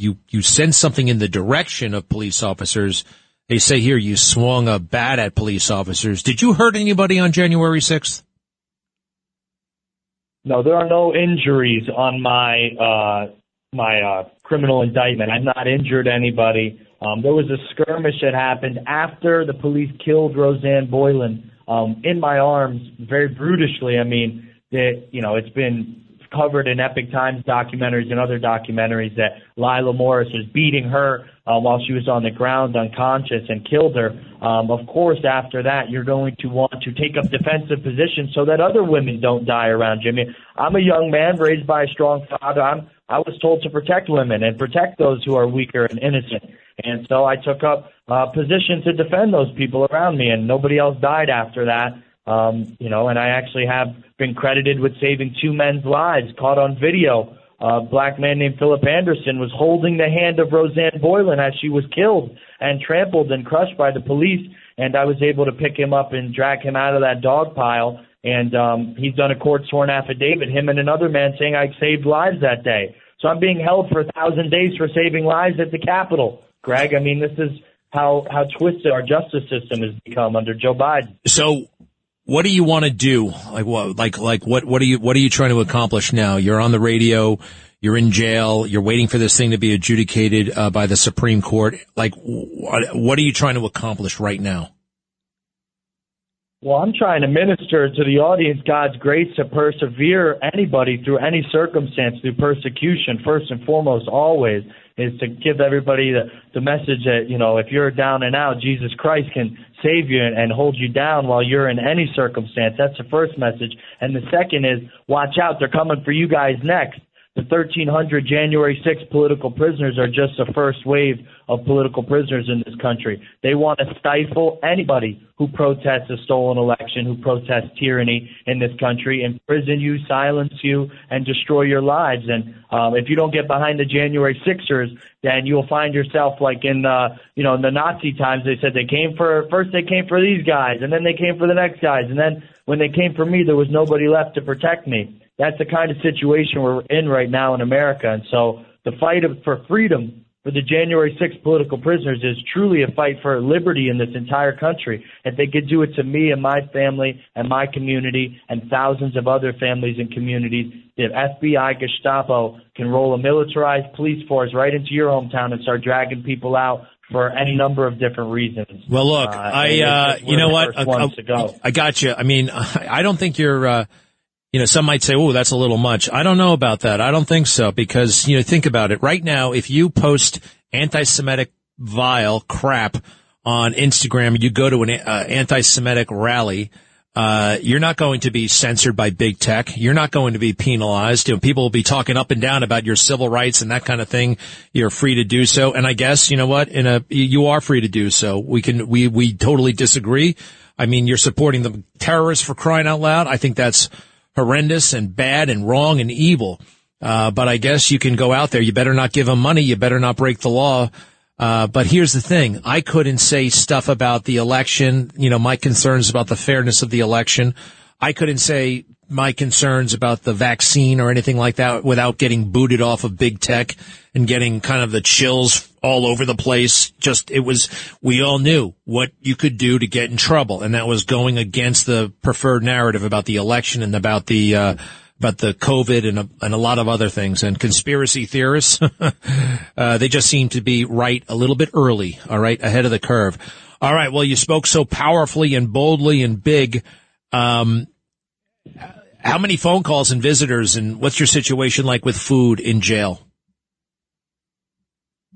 sent something in the direction of police officers. They say here you swung a bat at police officers. Did you hurt anybody on January 6th? No, there are no injuries on my criminal indictment. I've not injured anybody. There was a skirmish that happened after the police killed Roseanne Boylan in my arms very brutishly. I mean, it's been covered in Epic Times documentaries and other documentaries that Lila Morris was beating her while she was on the ground unconscious and killed her. Of course, after that, you're going to want to take up defensive positions so that other women don't die around you. I mean, I'm a young man raised by a strong father. I was told to protect women and protect those who are weaker and innocent. And so I took up position to defend those people around me, and nobody else died after that. And I actually have been credited with saving 2 men's lives, caught on video. A black man named Philip Anderson was holding the hand of Roseanne Boylan as she was killed and trampled and crushed by the police, and I was able to pick him up and drag him out of that dog pile, and he's done a court-sworn affidavit, him and another man, saying I saved lives that day. So I'm being held for 1,000 days for saving lives at the Capitol. Greg, I mean, this is how twisted our justice system has become under Joe Biden. So what do you want to do? What are you trying to accomplish now? You're on the radio, you're in jail, you're waiting for this thing to be adjudicated by the Supreme Court. What are you trying to accomplish right now? Well, I'm trying to minister to the audience God's grace to persevere anybody through any circumstance, through persecution, first and foremost, always, is to give everybody the message that, if you're down and out, Jesus Christ can save you and hold you down while you're in any circumstance. That's the first message. And the second is, watch out, they're coming for you guys next. The 1,300 January 6th political prisoners are just the first wave of political prisoners in this country. They want to stifle anybody who protests a stolen election, who protests tyranny in this country, imprison you, silence you, and destroy your lives. And if you don't get behind the January 6ers, then you'll find yourself like in the Nazi times. They said they came for these guys, and then they came for the next guys, and then when they came for me, there was nobody left to protect me. That's the kind of situation we're in right now in America. And so the fight for freedom for the January 6th political prisoners is truly a fight for liberty in this entire country. If they could do it to me and my family and my community and thousands of other families and communities, the FBI, Gestapo can roll a militarized police force right into your hometown and start dragging people out for any number of different reasons. Well, look, you know what? I got you. I mean, I don't think you're, some might say, oh, that's a little much. I don't know about that. I don't think so because, think about it. Right now, if you post anti-Semitic vile crap on Instagram, you go to an anti-Semitic rally, you're not going to be censored by big tech. You're not going to be penalized. People will be talking up and down about your civil rights and that kind of thing. You're free to do so. And I guess, you know what? You are free to do so. We totally disagree. I mean, you're supporting the terrorists for crying out loud. I think that's horrendous and bad and wrong and evil. But I guess you can go out there. You better not give them money. You better not break the law. But here's the thing. I couldn't say stuff about the election, my concerns about the fairness of the election. I couldn't say my concerns about the vaccine or anything like that without getting booted off of big tech and getting kind of the chills all over the place. We all knew what you could do to get in trouble. And that was going against the preferred narrative about the election and about the COVID and a lot of other things. And conspiracy theorists, they just seem to be right a little bit early, all right, ahead of the curve. All right, well, you spoke so powerfully and boldly and big. How many phone calls and visitors, and what's your situation like with food in jail?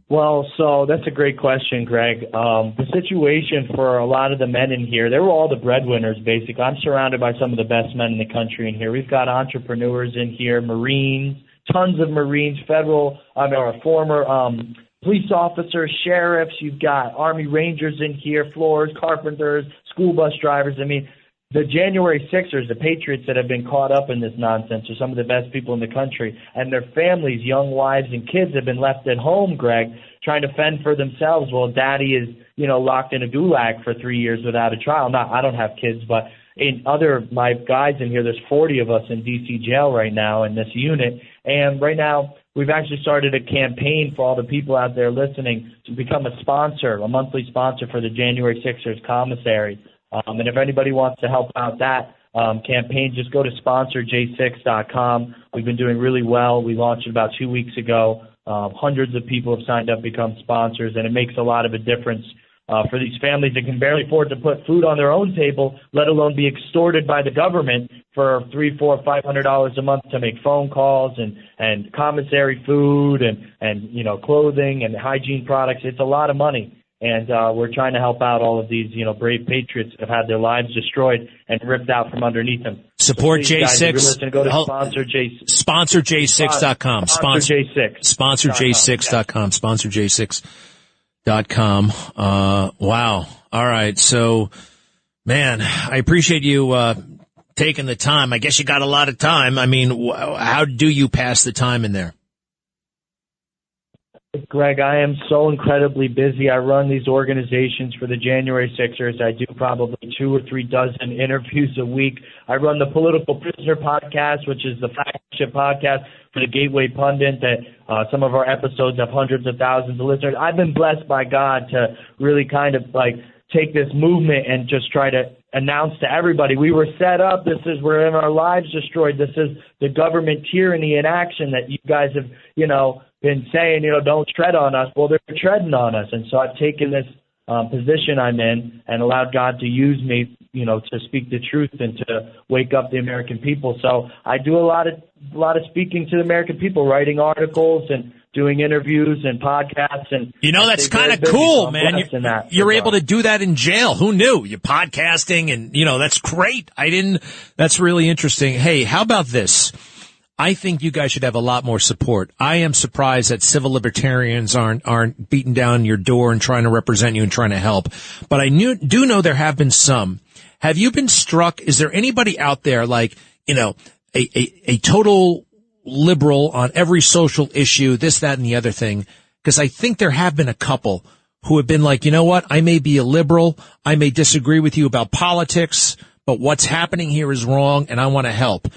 Well, so that's a great question, Greg. The situation for a lot of the men in here, they were all the breadwinners, basically. I'm surrounded by some of the best men in the country in here. We've got entrepreneurs in here, Marines, tons of Marines, former police officers, sheriffs. You've got Army Rangers in here, floors, carpenters, school bus drivers. I mean, the January 6ers, the patriots that have been caught up in this nonsense, are some of the best people in the country. And their families, young wives and kids, have been left at home, Greg, trying to fend for themselves while daddy is, locked in a gulag for 3 years without a trial. Now, I don't have kids, but my guys in here, there's 40 of us in D.C. jail right now in this unit. And right now, we've actually started a campaign for all the people out there listening to become a monthly sponsor for the January 6ers commissary. And if anybody wants to help out that campaign, just go to sponsorj6.com. We've been doing really well. We launched it about 2 weeks ago. Hundreds of people have signed up to become sponsors, and it makes a lot of a difference for these families that can barely afford to put food on their own table, let alone be extorted by the government for $300, $400, $500 a month to make phone calls and commissary food and clothing and hygiene products. It's a lot of money. And we're trying to help out all of these, brave patriots that have had their lives destroyed and ripped out from underneath them. Support so J6. Guys, go to SponsorJ6.com. Sponsor J6. SponsorJ6.com. SponsorJ6.com. Wow. All right. So, man, I appreciate you taking the time. I guess you got a lot of time. I mean, how do you pass the time in there? Greg, I am so incredibly busy. I run these organizations for the January 6ers. I do probably 2 or 3 dozen interviews a week. I run the Political Prisoner podcast, which is the flagship podcast for the Gateway Pundit that some of our episodes have hundreds of thousands of listeners. I've been blessed by God to really kind of take this movement and just try to announce to everybody, we were set up. We're in our lives destroyed. This is the government tyranny in action that you guys have, been saying, don't tread on us. Well, they're treading on us. And so I've taken this position I'm in and allowed God to use me, to speak the truth and to wake up the American people. So I do a lot of speaking to the American people, writing articles and doing interviews and podcasts. And that's kind of cool, man. You're able to do that in jail. Who knew? You're podcasting and, that's great. That's really interesting. Hey, how about this? I think you guys should have a lot more support. I am surprised that civil libertarians aren't beating down your door and trying to represent you and trying to help. But I do know there have been some. Have you been struck? Is there anybody out there a total liberal on every social issue, this, that, and the other thing? Because I think there have been a couple who have been like, you know what? I may be a liberal. I may disagree with you about politics, but what's happening here is wrong and I want to help.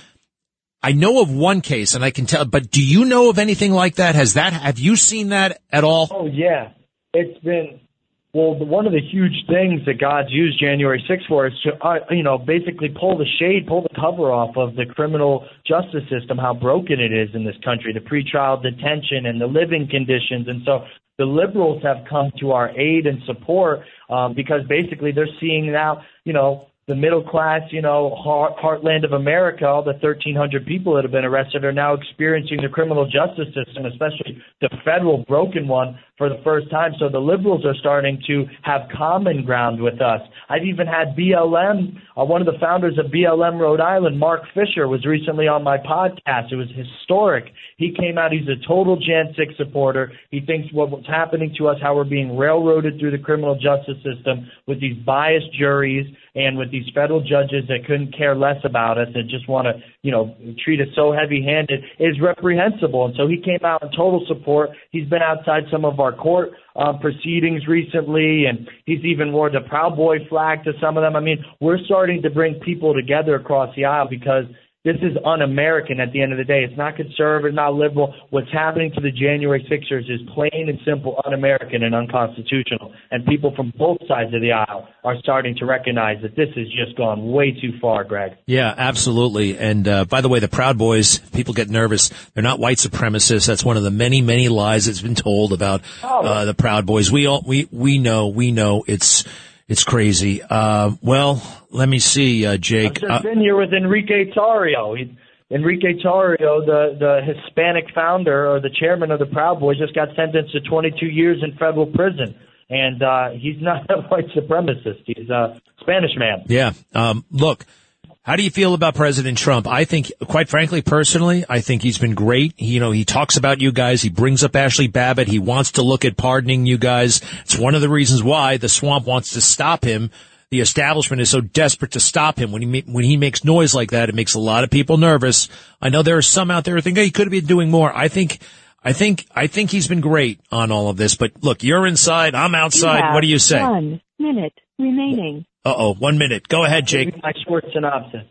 I know of one case, and I can tell, but do you know of anything like that? Have you seen that at all? Oh, yeah. It's been, one of the huge things that God's used January 6th for is to, basically pull the cover off of the criminal justice system, how broken it is in this country, the pretrial detention and the living conditions. And so the liberals have come to our aid and support because basically they're seeing now, the middle class, heartland of America, all the 1,300 people that have been arrested are now experiencing the criminal justice system, especially the federal broken one, for the first time. So the liberals are starting to have common ground with us. I've even had BLM, one of the founders of BLM Rhode Island, Mark Fisher, was recently on my podcast. It was historic. He came out. He's a total Jan 6 supporter. He thinks what's happening to us, how we're being railroaded through the criminal justice system with these biased juries and with these federal judges that couldn't care less about us and just want to, treat us so heavy-handed, is reprehensible. And so he came out in total support. He's been outside some of our court proceedings recently, and he's even wore the Proud Boy flag to some of them. I mean, we're starting to bring people together across the aisle because this is un-American at the end of the day. It's not conservative, not liberal. What's happening to the January 6ers is plain and simple un-American and unconstitutional. And people from both sides of the aisle are starting to recognize that this has just gone way too far, Greg. Yeah, absolutely. And by the way, the Proud Boys, people get nervous. They're not white supremacists. That's one of the many, many lies that's been told about the Proud Boys. We know it's crazy. Well, let me see, Jake. I've just been here with Enrique Tarrio. Enrique Tarrio, the Hispanic founder or the chairman of the Proud Boys, just got sentenced to 22 years in federal prison. And he's not a white supremacist. He's a Spanish man. Yeah. Look, how do you feel about President Trump? I think, quite frankly, personally, I think he's been great. He talks about you guys. He brings up Ashley Babbitt. He wants to look at pardoning you guys. It's one of the reasons why the swamp wants to stop him. The establishment is so desperate to stop him. When he makes noise like that, it makes a lot of people nervous. I know there are some out there who think, hey, he could have been doing more. I think he's been great on all of this. But look, you're inside. I'm outside. What do you say? 1 minute remaining. 1 minute. Go ahead, Jake. My short synopsis.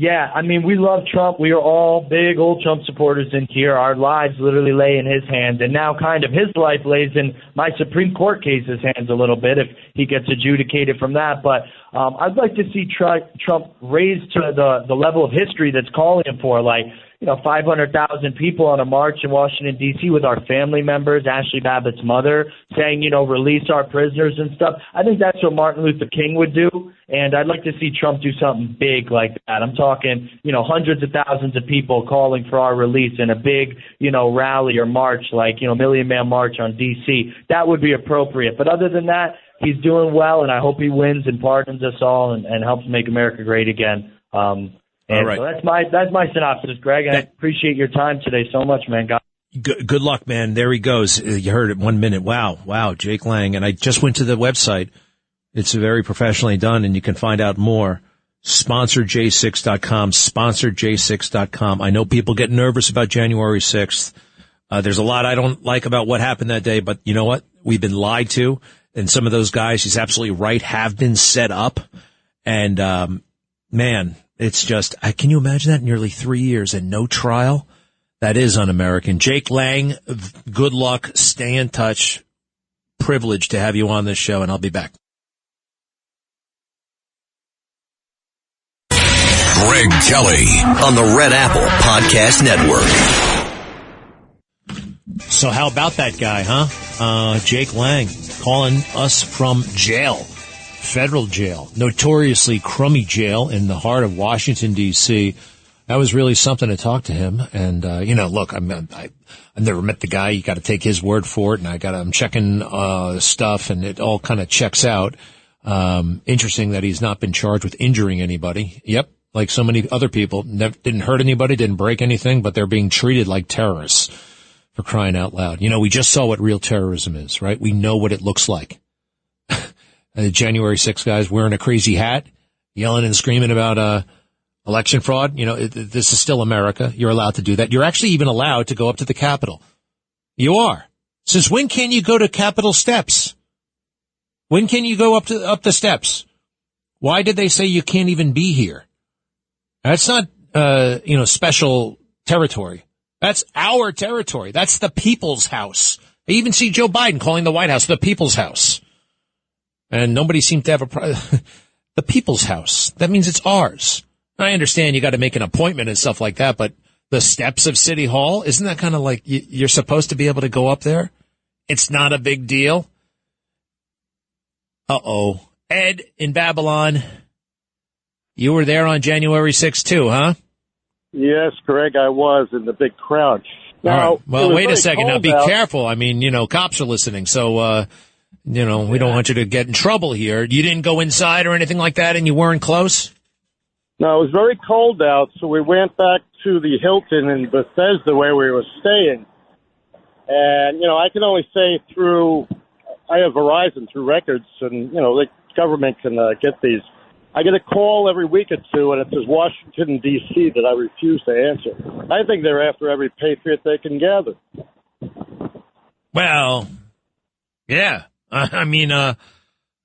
Yeah, I mean, we love Trump. We are all big old Trump supporters in here. Our lives literally lay in his hands, and now kind of his life lays in my Supreme Court case's hands a little bit if he gets adjudicated from that. But I'd like to see Trump raised to the level of history that's calling him for, like, 500,000 people on a march in Washington, D.C. with our family members, Ashley Babbitt's mother, saying, release our prisoners and stuff. I think that's what Martin Luther King would do, and I'd like to see Trump do something big like that. I'm talking, hundreds of thousands of people calling for our release in a big, rally or march, like, Million Man March on D.C. That would be appropriate. But other than that, he's doing well, and I hope he wins and pardons us all and helps make America great again. All right. So that's my synopsis, Greg. I appreciate your time today so much, man. Good luck, man. There he goes. You heard it. 1 minute. Wow, Jake Lang. And I just went to the website. It's very professionally done, and you can find out more. SponsorJ6.com, SponsorJ6.com. I know people get nervous about January 6th. There's a lot I don't like about what happened that day, but you know what? We've been lied to, and some of those guys, he's absolutely right, have been set up. And, man, it's just, can you imagine that? Nearly 3 years and no trial? That is un-American. Jake Lang, good luck. Stay in touch. Privileged to have you on this show, and I'll be back. Greg Kelly on the Red Apple Podcast Network. So how about that guy, huh? Jake Lang calling us from jail. Federal jail, notoriously crummy jail in the heart of Washington, D.C. That was really something to talk to him. And, look, I've never met the guy. You got to take his word for it. And I'm checking, stuff, and it all kind of checks out. Interesting that he's not been charged with injuring anybody. Yep. Like so many other people, didn't hurt anybody, didn't break anything, but they're being treated like terrorists, for crying out loud. We just saw what real terrorism is, right? We know what it looks like. The January 6th guys wearing a crazy hat, yelling and screaming about election fraud. This is still America. You're allowed to do that. You're actually even allowed to go up to the Capitol. You are. Since when can you go to Capitol steps? When can you go up the steps? Why did they say you can't even be here? That's not special territory. That's our territory. That's the people's house. I even see Joe Biden calling the White House the people's house. And nobody seemed to have the people's house. That means it's ours. I understand you got to make an appointment and stuff like that, but the steps of City Hall, isn't that kind of like you're supposed to be able to go up there? It's not a big deal. Uh-oh. Ed in Babylon, you were there on January 6th too, huh? Yes, Greg, I was in the big crowd. Now, right. Well, wait a second. Now, be careful. I mean, cops are listening, so, we don't want you to get in trouble here. You didn't go inside or anything like that, and you weren't close? No, it was very cold out, so we went back to the Hilton in Bethesda where we were staying. And, I can only say I have Verizon through records, and, the government can get these. I get a call every week or two, and it says Washington, D.C., that I refuse to answer. I think they're after every patriot they can gather. Well, yeah. I mean,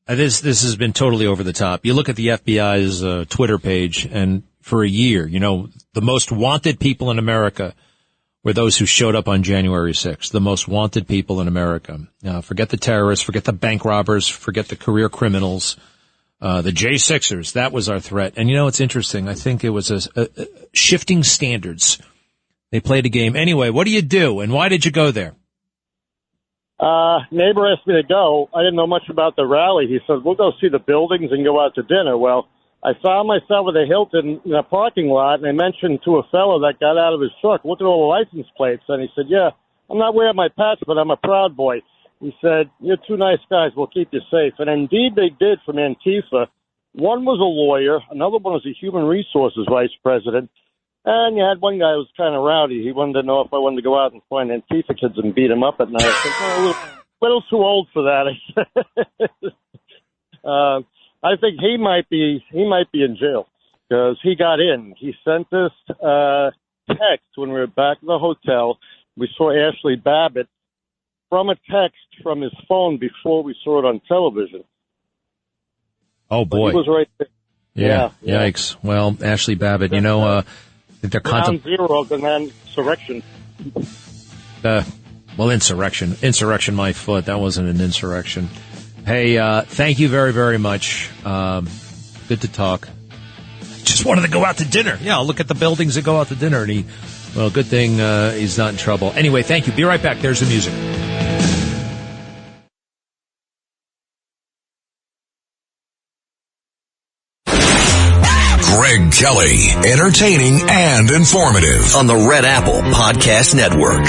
this has been totally over the top. You look at the FBI's Twitter page, and for a year, the most wanted people in America were those who showed up on January 6th. The most wanted people in America. Forget the terrorists, forget the bank robbers, forget the career criminals. The J6ers, that was our threat. And it's interesting. I think it was a shifting standards. They played a game. Anyway, what do you do, and why did you go there? Neighbor asked me to go. I didn't know much about the rally. He said, we'll go see the buildings and go out to dinner. Well, I found myself at a Hilton in a parking lot, and I mentioned to a fellow that got out of his truck, look at all the license plates. And he said, yeah, I'm not wearing my patch, but I'm a Proud Boy. He said, you're two nice guys. We'll keep you safe. And indeed they did from Antifa. One was a lawyer. Another one was a human resources vice president. And you had one guy who was kind of rowdy. He wanted to know if I wanted to go out and find Antifa kids and beat them up at night. I said, no, a little too old for that. I think he might be in jail because he got in. He sent us text when we were back at the hotel. We saw Ashley Babbitt from a text from his phone before we saw it on television. Oh, boy. He was right there. Yeah. Yikes. Well, Ashley Babbitt, they're Ground zero and then insurrection. Insurrection. Insurrection, my foot. That wasn't an insurrection. Hey, thank you very, very much. Good to talk. Just wanted to go out to dinner. Yeah, I'll look at the buildings and go out to dinner. And good thing he's not in trouble. Anyway, thank you. Be right back. There's the music. Greg Kelly, entertaining and informative on the Red Apple Podcast Network.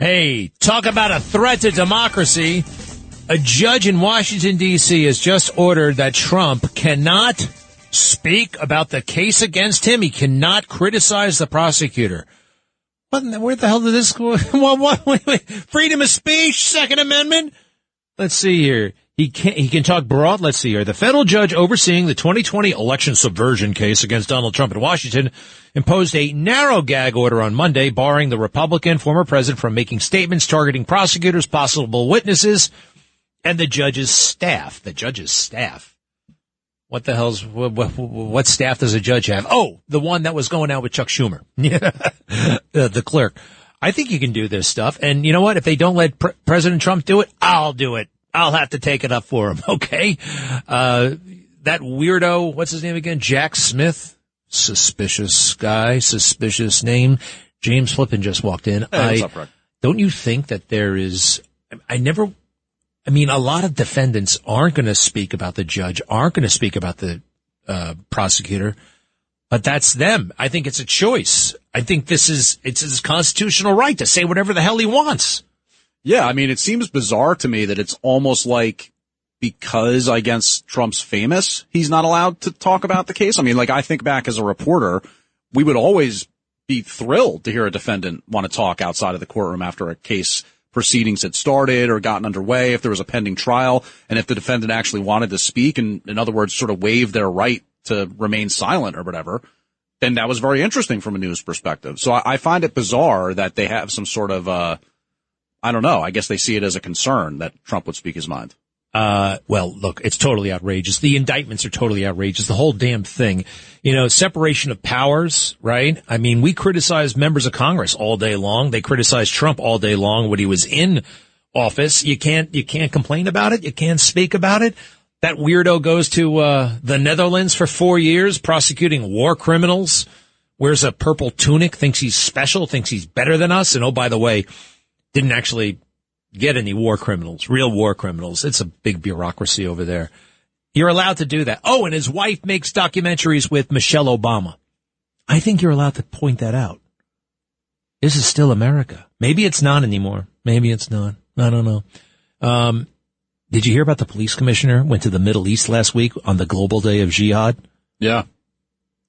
Hey, talk about a threat to democracy. A judge in Washington, D.C. has just ordered that Trump cannot speak about the case against him. He cannot criticize the prosecutor. Where the hell did this go? Wait. Freedom of speech, Second Amendment? Let's see here. He can talk broad. Let's see here. The federal judge overseeing the 2020 election subversion case against Donald Trump in Washington imposed a narrow gag order on Monday, barring the Republican former president from making statements targeting prosecutors, possible witnesses, and the judge's staff. The judge's staff. What the hell's, what staff does a judge have? Oh, the one that was going out with Chuck Schumer. The clerk. I think you can do this stuff. And you know what? If they don't let President Trump do it, I'll do it. I'll have to take it up for him, okay? That weirdo, what's his name again? Jack Smith? Suspicious guy, suspicious name. James Flippin just walked in. Hey, what's up, Rick? Don't you think that there is, a lot of defendants aren't going to speak about the judge, aren't going to speak about the prosecutor, but that's them. I think it's a choice. I think it's his constitutional right to say whatever the hell he wants. Yeah, it seems bizarre to me that it's almost like because I guess Trump's famous, he's not allowed to talk about the case. I think back as a reporter, we would always be thrilled to hear a defendant want to talk outside of the courtroom after a case proceedings had started or gotten underway, if there was a pending trial, and if the defendant actually wanted to speak and, in other words, sort of waive their right to remain silent or whatever, then that was very interesting from a news perspective. So I find it bizarre that they have some sort of, I don't know, I guess they see it as a concern that Trump would speak his mind. Well, look, it's totally outrageous. The indictments are totally outrageous. The whole damn thing. You know, separation of powers, right? I mean, we criticize members of Congress all day long. They criticize Trump all day long when he was in office. You can't complain about it. You can't speak about it. That weirdo goes to the Netherlands for 4 years prosecuting war criminals, wears a purple tunic, thinks he's special, thinks he's better than us. And oh, by the way, didn't actually get any war criminals, real war criminals. It's a big bureaucracy over there. You're allowed to do that. Oh, and his wife makes documentaries with Michelle Obama. I think you're allowed to point that out. This is still America. Maybe it's not anymore. Maybe it's not. I don't know. Did you hear about the police commissioner went to the Middle East last week on the global day of jihad? Yeah.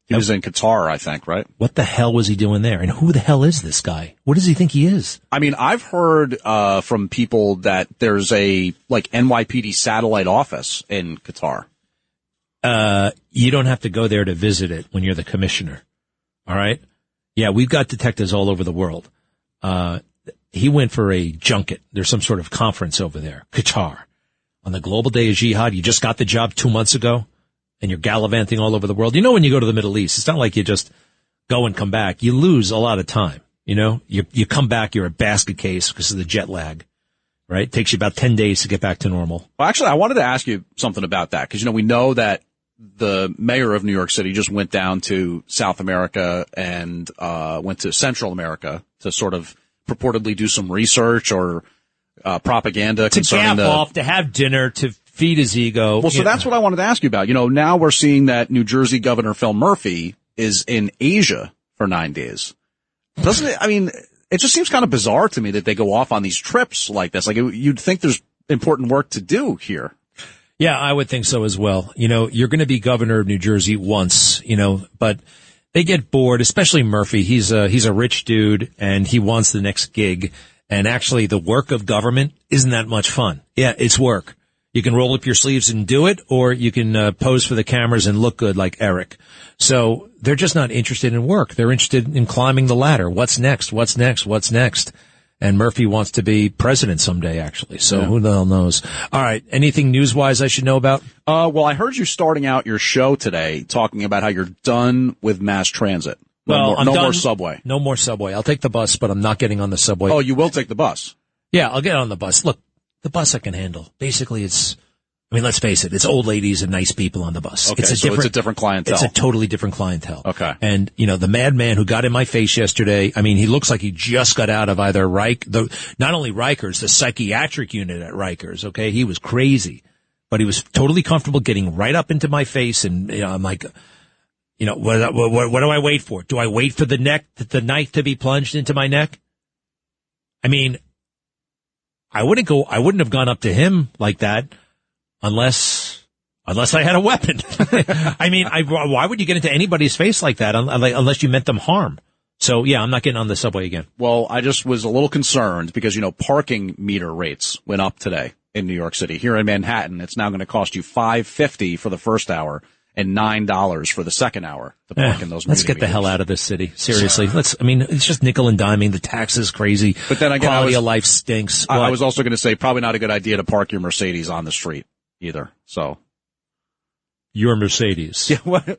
He was in Qatar, I think, right? What the hell was he doing there? And who the hell is this guy? What does he think he is? I mean, I've heard from people that there's a NYPD satellite office in Qatar. You don't have to go there to visit it when you're the commissioner. All right? Yeah, we've got detectives all over the world. He went for a junket. There's some sort of conference over there, Qatar. On the global day of jihad, you just got the job 2 months ago, and you're gallivanting all over the world. You know, when you go to the Middle East, it's not like you just go and come back. You lose a lot of time. You know, you come back, you're a basket case because of the jet lag, right? It takes you about 10 days to get back to normal. Well, actually, I wanted to ask you something about that because, you know, we know that the mayor of New York City just went down to South America and went to Central America to sort of purportedly do some research or propaganda concerning to off, to have dinner, to feed his ego. Well, so that's what I wanted to ask you about. You know, now we're seeing that New Jersey Governor Phil Murphy is in Asia for 9 days. Doesn't it? I mean, it just seems kind of bizarre to me that they go off on these trips like this. Like, you'd think there's important work to do here. Yeah, I would think so as well. You know, you're going to be governor of New Jersey once, you know, but they get bored, especially Murphy. He's a rich dude and he wants the next gig. And actually, the work of government isn't that much fun. Yeah, it's work. You can roll up your sleeves and do it, or you can pose for the cameras and look good like Eric. So they're just not interested in work. They're interested in climbing the ladder. What's next? What's next? What's next? And Murphy wants to be president someday, actually. So Who the hell knows? All right. Anything news-wise I should know about? Well, I heard you starting out your show today talking about how you're done with mass transit. No more subway. No more subway. I'll take the bus, but I'm not getting on the subway. Oh, you will take the bus? Yeah, I'll get on the bus. Look, the bus I can handle. Basically, let's face it, it's old ladies and nice people on the bus. Okay, it's a different clientele. It's a totally different clientele. Okay. And, you know, the madman who got in my face yesterday, I mean, he looks like he just got out of either not only Rikers, the psychiatric unit at Rikers, okay? He was crazy, but he was totally comfortable getting right up into my face, and, you know, I'm like, you know, what do I wait for? Do I wait for the knife to be plunged into my neck? I mean, I wouldn't have gone up to him like that unless I had a weapon. I mean, why would you get into anybody's face like that unless you meant them harm? So yeah, I'm not getting on the subway again. Well, I just was a little concerned because, you know, parking meter rates went up today in New York City. Here in Manhattan, it's now going to cost you $5.50 for the first hour and $9 for the second hour to park in those. Let's get the hell out of this city. Seriously. It's just nickel and diming. The tax is crazy. But then again, quality of life stinks. I was also going to say probably not a good idea to park your Mercedes on the street either. So. Your Mercedes. Yeah. What?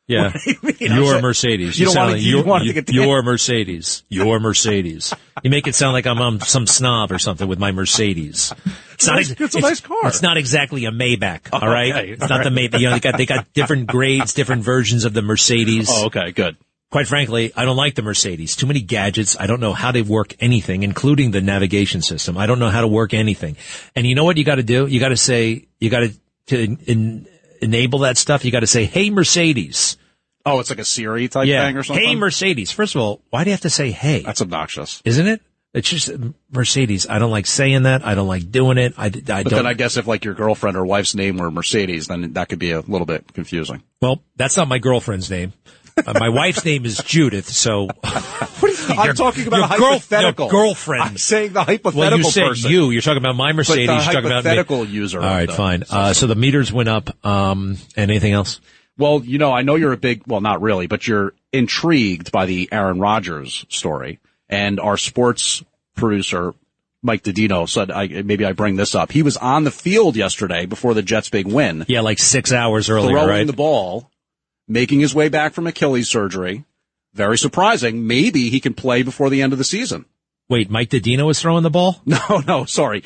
Yeah. What do you mean? Your Mercedes. You don't want to get your Mercedes. Your Mercedes. You make it sound like I'm some snob or something with my Mercedes. It's a nice car. It's not exactly a Maybach, all right? Okay. It's not the Maybach. You know, they got different grades, different versions of the Mercedes. Oh, okay, good. Quite frankly, I don't like the Mercedes. Too many gadgets. I don't know how to work anything, including the navigation system. I don't know how to work anything. And you know what you got to do? You got to say, to enable that stuff, you got to say, hey, Mercedes. Oh, it's like a Siri type thing or something? Hey, Mercedes. First of all, why do you have to say hey? That's obnoxious. Isn't it? It's just Mercedes. I don't like saying that. I don't like doing it. But then I guess if like your girlfriend or wife's name were Mercedes, then that could be a little bit confusing. Well, that's not my girlfriend's name. My wife's name is Judith, so. What do you mean? I'm talking about a hypothetical. Your girlfriend. I'm saying the hypothetical well, you said person. You're talking about my Mercedes. But the you're talking hypothetical about me. user. All right, fine. So the meters went up. Anything else? Well, you know, I know you're not really, but you're intrigued by the Aaron Rodgers story. And our sports producer, Mike Didino said, maybe I bring this up. He was on the field yesterday before the Jets' big win. Yeah, like 6 hours earlier, throwing right? the ball, making his way back from Achilles surgery. Very surprising. Maybe he can play before the end of the season. Wait, Mike Didino was throwing the ball? No, sorry.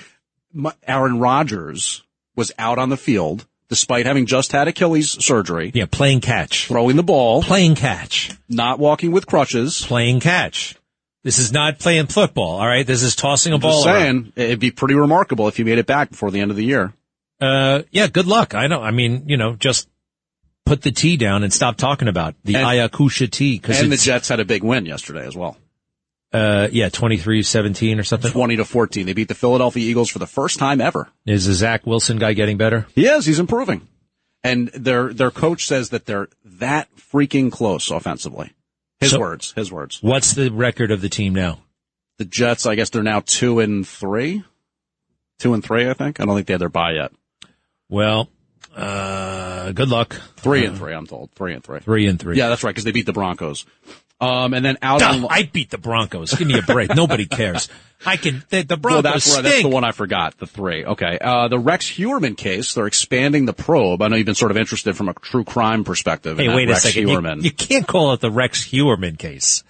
Aaron Rodgers was out on the field despite having just had Achilles surgery. Yeah, playing catch. Throwing the ball. Playing catch. Not walking with crutches. Playing catch. This is not playing football, all right? This is tossing a ball around. It'd be pretty remarkable if you made it back before the end of the year. Yeah, good luck. I know. I mean, just put the T down and stop talking about the Ayakusha T. And the Jets had a big win yesterday as well. 23-17 or something. 20-14. They beat the Philadelphia Eagles for the first time ever. Is the Zach Wilson guy getting better? He is. He's improving. And their coach says that they're that freaking close offensively. His words. What's the record of the team now? The Jets, I guess they're now 2-3. 2-3, I think. I don't think they had their bye yet. Well, good luck. 3-3, I'm told. 3-3. 3-3. Yeah, that's right, because they beat the Broncos. And then I beat the Broncos. Give me a break. Nobody cares. The Broncos stink. That's the one I forgot, the 3. Okay. The Rex Heuermann case, they're expanding the probe. I know you've been sort of interested from a true crime perspective. Hey, wait a second. You can't call it the Rex Heuermann case.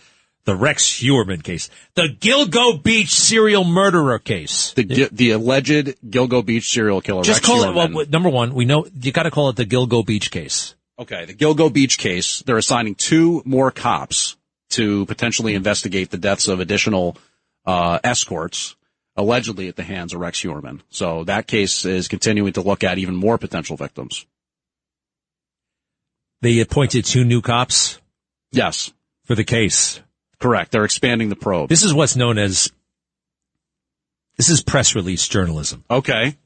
The Rex Heuermann case. The Gilgo Beach serial murderer case. The alleged Gilgo Beach serial killer, Just Rex call Heuermann. it, well, number one, we know, you gotta call it the Gilgo Beach case. Okay, the Gilgo Beach case, they're assigning 2 more cops to potentially investigate the deaths of additional escorts, allegedly at the hands of Rex Heuermann. So that case is continuing to look at even more potential victims. They appointed 2 new cops? Yes. For the case. Correct. They're expanding the probe. This is what's known as, this is press release journalism. Okay.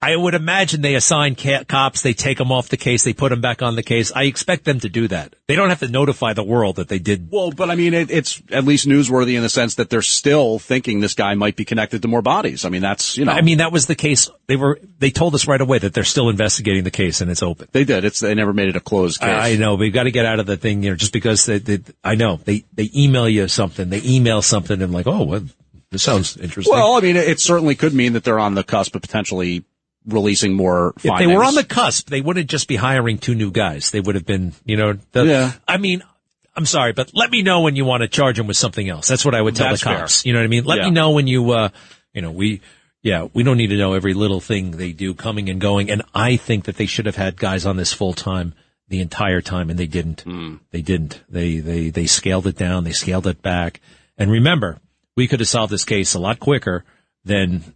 I would imagine they assign cops, they take them off the case, they put them back on the case. I expect them to do that. They don't have to notify the world that they did. Well, but I mean, it's at least newsworthy in the sense that they're still thinking this guy might be connected to more bodies. I mean, that's, I mean, that was the case. They told us right away that they're still investigating the case and it's open. They did. They never made it a closed case. I know, but you got to get out of the thing, just because I know they email you something, they email something and like, oh, well, this sounds interesting. Well, I mean, it certainly could mean that they're on the cusp of potentially releasing more findings. If they were on the cusp, they wouldn't just be hiring 2 new guys. They would have been, yeah. I mean, I'm sorry, but let me know when you want to charge them with something else. That's what I would tell the cops. Fair. You know what I mean? Let me know when you, we don't need to know every little thing they do coming and going. And I think that they should have had guys on this full time the entire time, and they didn't. They didn't. They scaled it down. They scaled it back. And remember, we could have solved this case a lot quicker than,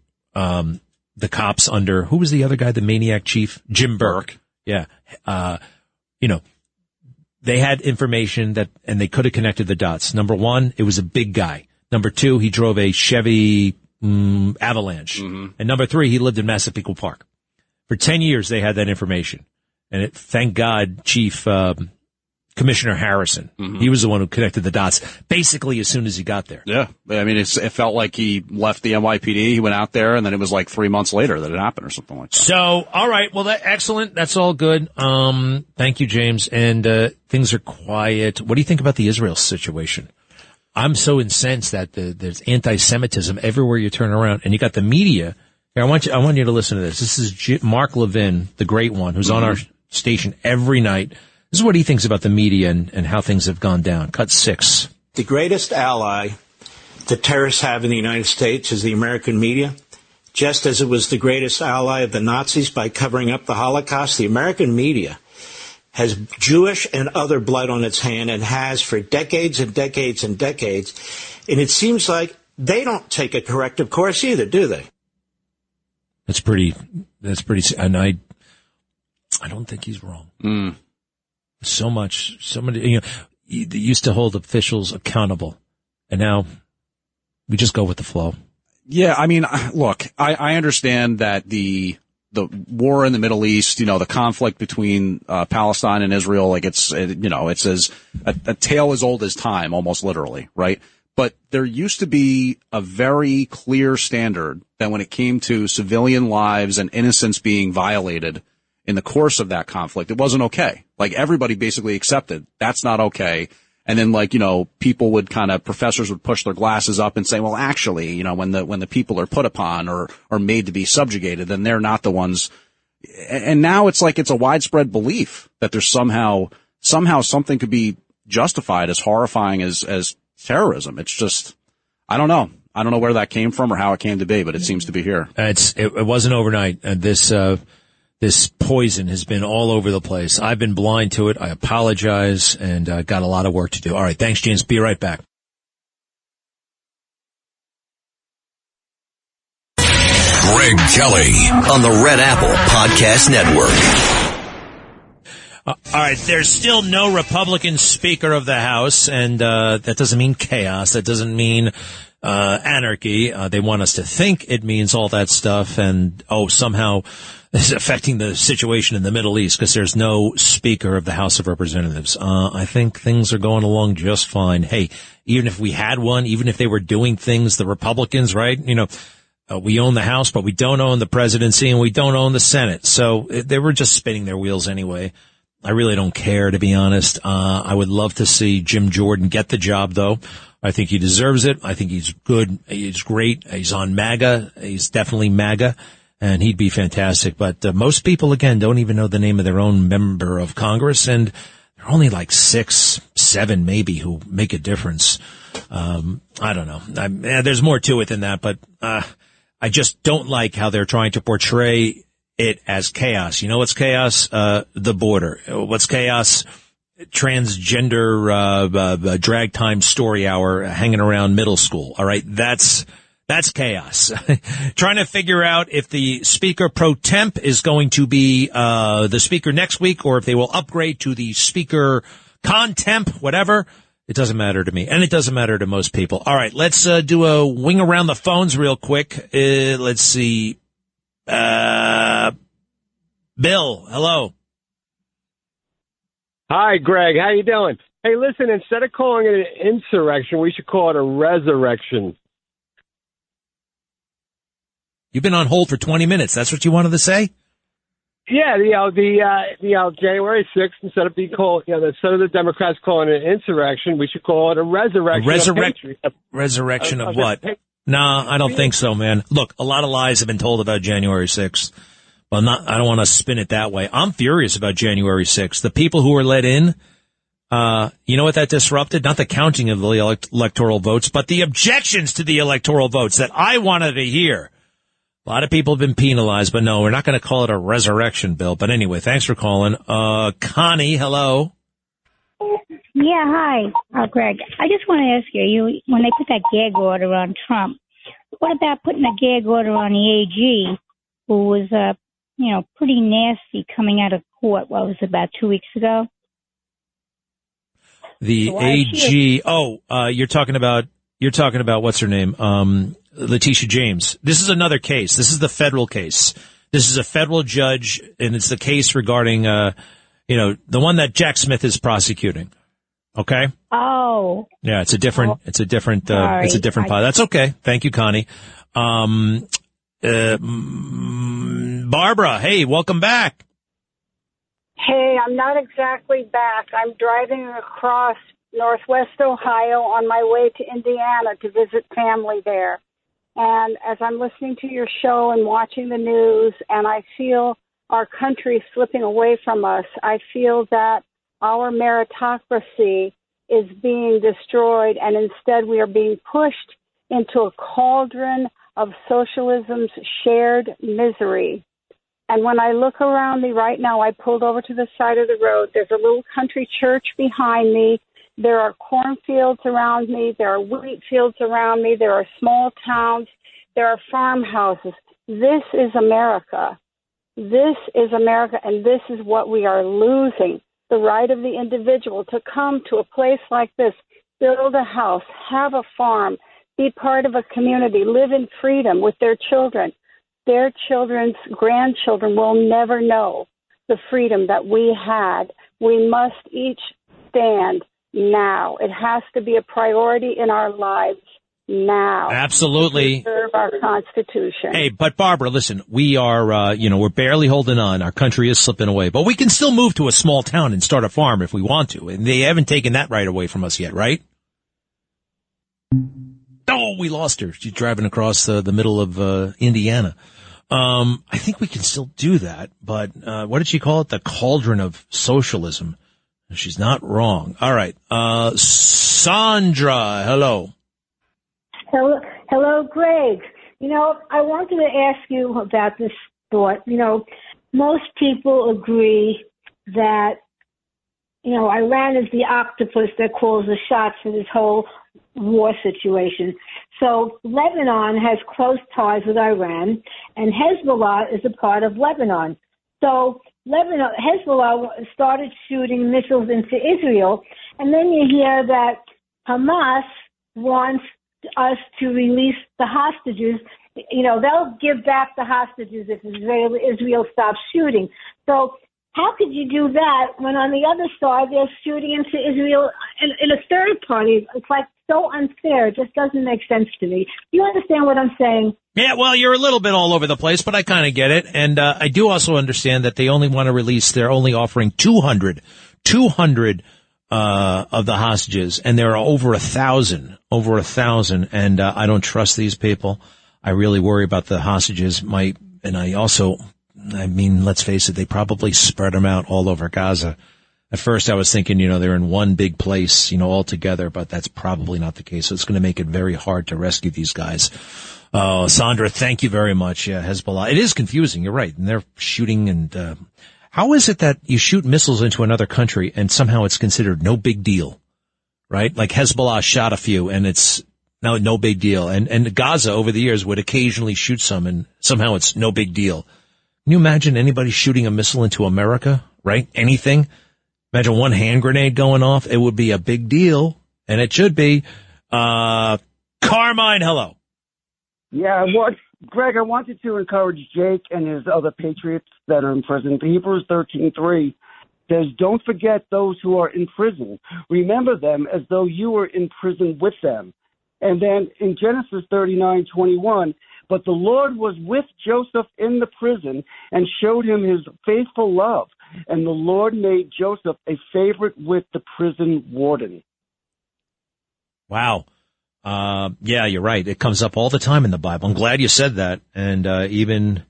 the cops under, who was the other guy, the maniac chief? Jim Burke. Yeah. They had information and they could have connected the dots. Number one, it was a big guy. Number 2, he drove a Chevy Avalanche. Mm-hmm. And number 3, he lived in Massapequa Park. For 10 years, they had that information. And thank God, Chief Commissioner Harrison. Mm-hmm. He was the one who connected the dots basically as soon as he got there. Yeah. I mean, it felt like he left the NYPD, he went out there, and then it was like 3 months later that it happened or something like that. So, all right. Well, excellent. That's all good. Thank you, James. And things are quiet. What do you think about the Israel situation? I'm so incensed that there's anti-Semitism everywhere you turn around, and you got the media. Here, I want you to listen to this. This is Mark Levin, the great one, who's on our station every night. This is what he thinks about the media and how things have gone down. Cut 6. The greatest ally the terrorists have in the United States is the American media. Just as it was the greatest ally of the Nazis by covering up the Holocaust, the American media has Jewish and other blood on its hand and has for decades and decades and decades. And it seems like they don't take a corrective course either, do they? That's pretty, and I don't think he's wrong. So many, they used to hold officials accountable, and now we just go with the flow. Yeah, I mean, look, I understand that the war in the Middle East, the conflict between Palestine and Israel, like it's as a tale as old as time, almost literally, right? But there used to be a very clear standard that when it came to civilian lives and innocence being violated in the course of that conflict, it wasn't okay. Like everybody basically accepted that's not okay. And then people would professors would push their glasses up and say, well, actually, when the people are put upon or made to be subjugated, then they're not the ones. And now it's like it's a widespread belief that there's somehow something could be justified as horrifying as terrorism. It's just, I don't know. I don't know where that came from or how it came to be, but it seems to be here. It wasn't overnight. This poison has been all over the place. I've been blind to it. I apologize, and got a lot of work to do. All right, thanks, James. Be right back. Greg Kelly on the Red Apple Podcast Network. All right, there's still no Republican Speaker of the House, and that doesn't mean chaos. That doesn't mean anarchy. They want us to think it means all that stuff, and somehow it's affecting the situation in the Middle East because there's no Speaker of the House of Representatives. I think things are going along just fine. Hey, even if we had one, even if they were doing things, the Republicans, right? We own the House, but we don't own the presidency, and we don't own the Senate. So they were just spinning their wheels anyway. I really don't care, to be honest. I would love to see Jim Jordan get the job, though. I think he deserves it. I think he's good. He's great. He's on MAGA. He's definitely MAGA, and he'd be fantastic. But most people, again, don't even know the name of their own member of Congress, and there are only like 6, 7 maybe who make a difference. I don't know. There's more to it than that, but I just don't like how they're trying to portray it as chaos. You know what's chaos? The border. What's chaos? Transgender drag time story hour hanging around middle school. All right, that's chaos. Trying to figure out if the Speaker pro temp is going to be the Speaker next week, or if they will upgrade to the Speaker con temp, whatever. It doesn't matter to me, and it doesn't matter to most people. All right, let's do a wing around the phones real quick. Let's see. Bill, hello. Hi, Greg. How you doing? Hey, listen, instead of calling it an insurrection, we should call it a resurrection. You've been on hold for 20 minutes. That's what you wanted to say? Yeah, January 6th, instead of the Democrats calling it an insurrection, we should call it a resurrection. Resurrection of what? No, I don't think so, man. Look, a lot of lies have been told about January 6th. Well, I don't want to spin it that way. I'm furious about January 6th. The people who were let in, you know what that disrupted? Not the counting of the electoral votes, but the objections to the electoral votes that I wanted to hear. A lot of people have been penalized, but no, we're not going to call it a resurrection, Bill. But anyway, thanks for calling. Connie, hello. Yeah, hi, Greg. I just want to ask you, when they put that gag order on Trump, what about putting a gag order on the AG, who was, pretty nasty coming out of court, what was it, about 2 weeks ago? The AG, you're talking about what's her name? Letitia James. This is another case. This is the federal case. This is a federal judge, and it's the case regarding, the one that Jack Smith is prosecuting. Okay. Oh. Yeah, it's a different file. That's okay. Thank you, Connie. Barbara, hey, welcome back. Hey, I'm not exactly back. I'm driving across Northwest Ohio on my way to Indiana to visit family there. And as I'm listening to your show and watching the news, and I feel our country slipping away from us, I feel that our meritocracy is being destroyed, and instead we are being pushed into a cauldron of socialism's shared misery. And when I look around me right now, I pulled over to the side of the road. There's a little country church behind me. There are cornfields around me. There are wheat fields around me. There are small towns. There are farmhouses. This is America. This is America, and this is what we are losing. The right of the individual to come to a place like this, build a house, have a farm, be part of a community, live in freedom with their children. Their children's grandchildren will never know the freedom that we had. We must each stand now. It has to be a priority in our lives now. Absolutely. To preserve our Constitution. Hey, but Barbara, listen, we are, we're barely holding on. Our country is slipping away, but we can still move to a small town and start a farm if we want to. And they haven't taken that right away from us yet, right? Oh, we lost her. She's driving across the middle of Indiana. I think we can still do that, but what did she call it? The cauldron of socialism. She's not wrong. All right. Sandra, hello. Hello, Greg. I wanted to ask you about this thought. Most people agree that, Iran is the octopus that calls the shots for this whole war situation. So Lebanon has close ties with Iran, and Hezbollah is a part of Lebanon. So Hezbollah started shooting missiles into Israel, and then you hear that Hamas wants us to release the hostages. They'll give back the hostages if Israel stops shooting. So how could you do that when on the other side they're shooting into Israel in a third party? It's like so unfair. It just doesn't make sense to me. Do you understand what I'm saying? Yeah, well, you're a little bit all over the place, but I kind of get it. And I do also understand that they only want to release, they're only offering 200 of the hostages, and there are over 1,000. And I don't trust these people. I really worry about the hostages. Let's face it, they probably spread them out all over Gaza. At first I was thinking, they're in one big place, all together, but that's probably not the case. So it's going to make it very hard to rescue these guys. Oh, Sandra, thank you very much. Yeah, Hezbollah. It is confusing. You're right. And they're shooting and, how is it that you shoot missiles into another country and somehow it's considered no big deal, right? Like Hezbollah shot a few and it's now no big deal. And Gaza over the years would occasionally shoot some and somehow it's no big deal. Can you imagine anybody shooting a missile into America, right? Anything? Imagine one hand grenade going off. It would be a big deal, and it should be. Carmine, hello. Yeah, Greg, I wanted to encourage Jake and his other patriots that are in prison. Hebrews 13:3 says, "Don't forget those who are in prison. Remember them as though you were in prison with them." And then in Genesis 39:21, "But the Lord was with Joseph in the prison and showed him his faithful love. And the Lord made Joseph a favorite with the prison warden." Wow. Yeah, you're right. It comes up all the time in the Bible. I'm glad you said that. And even,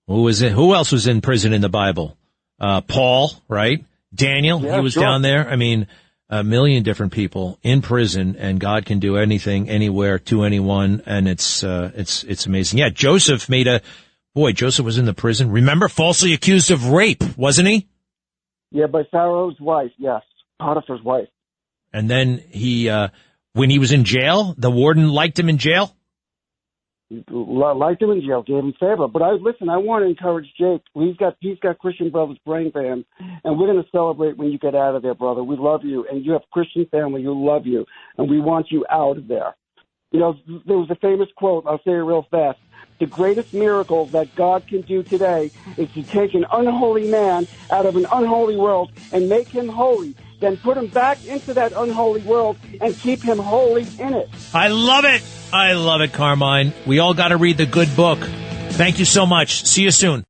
who else was in prison in the Bible? Paul, right? Daniel, yeah, he was down there. I mean, a million different people in prison, and God can do anything, anywhere, to anyone, and it's amazing. Yeah, Joseph Joseph was in the prison. Remember, falsely accused of rape, wasn't he? Yeah, by Pharaoh's wife, yes. Potiphar's wife. And then when he was in jail, the warden liked him in jail? Liked him in jail, gave him favor. But I want to encourage Jake. He's got Christian Brothers praying for him, and we're going to celebrate when you get out of there, brother. We love you, and you have Christian family who love you, and we want you out of there. There was a famous quote, I'll say it real fast. The greatest miracle that God can do today is to take an unholy man out of an unholy world and make him holy, then put him back into that unholy world and keep him holy in it. I love it. I love it, Carmine. We all got to read the good book. Thank you so much. See you soon.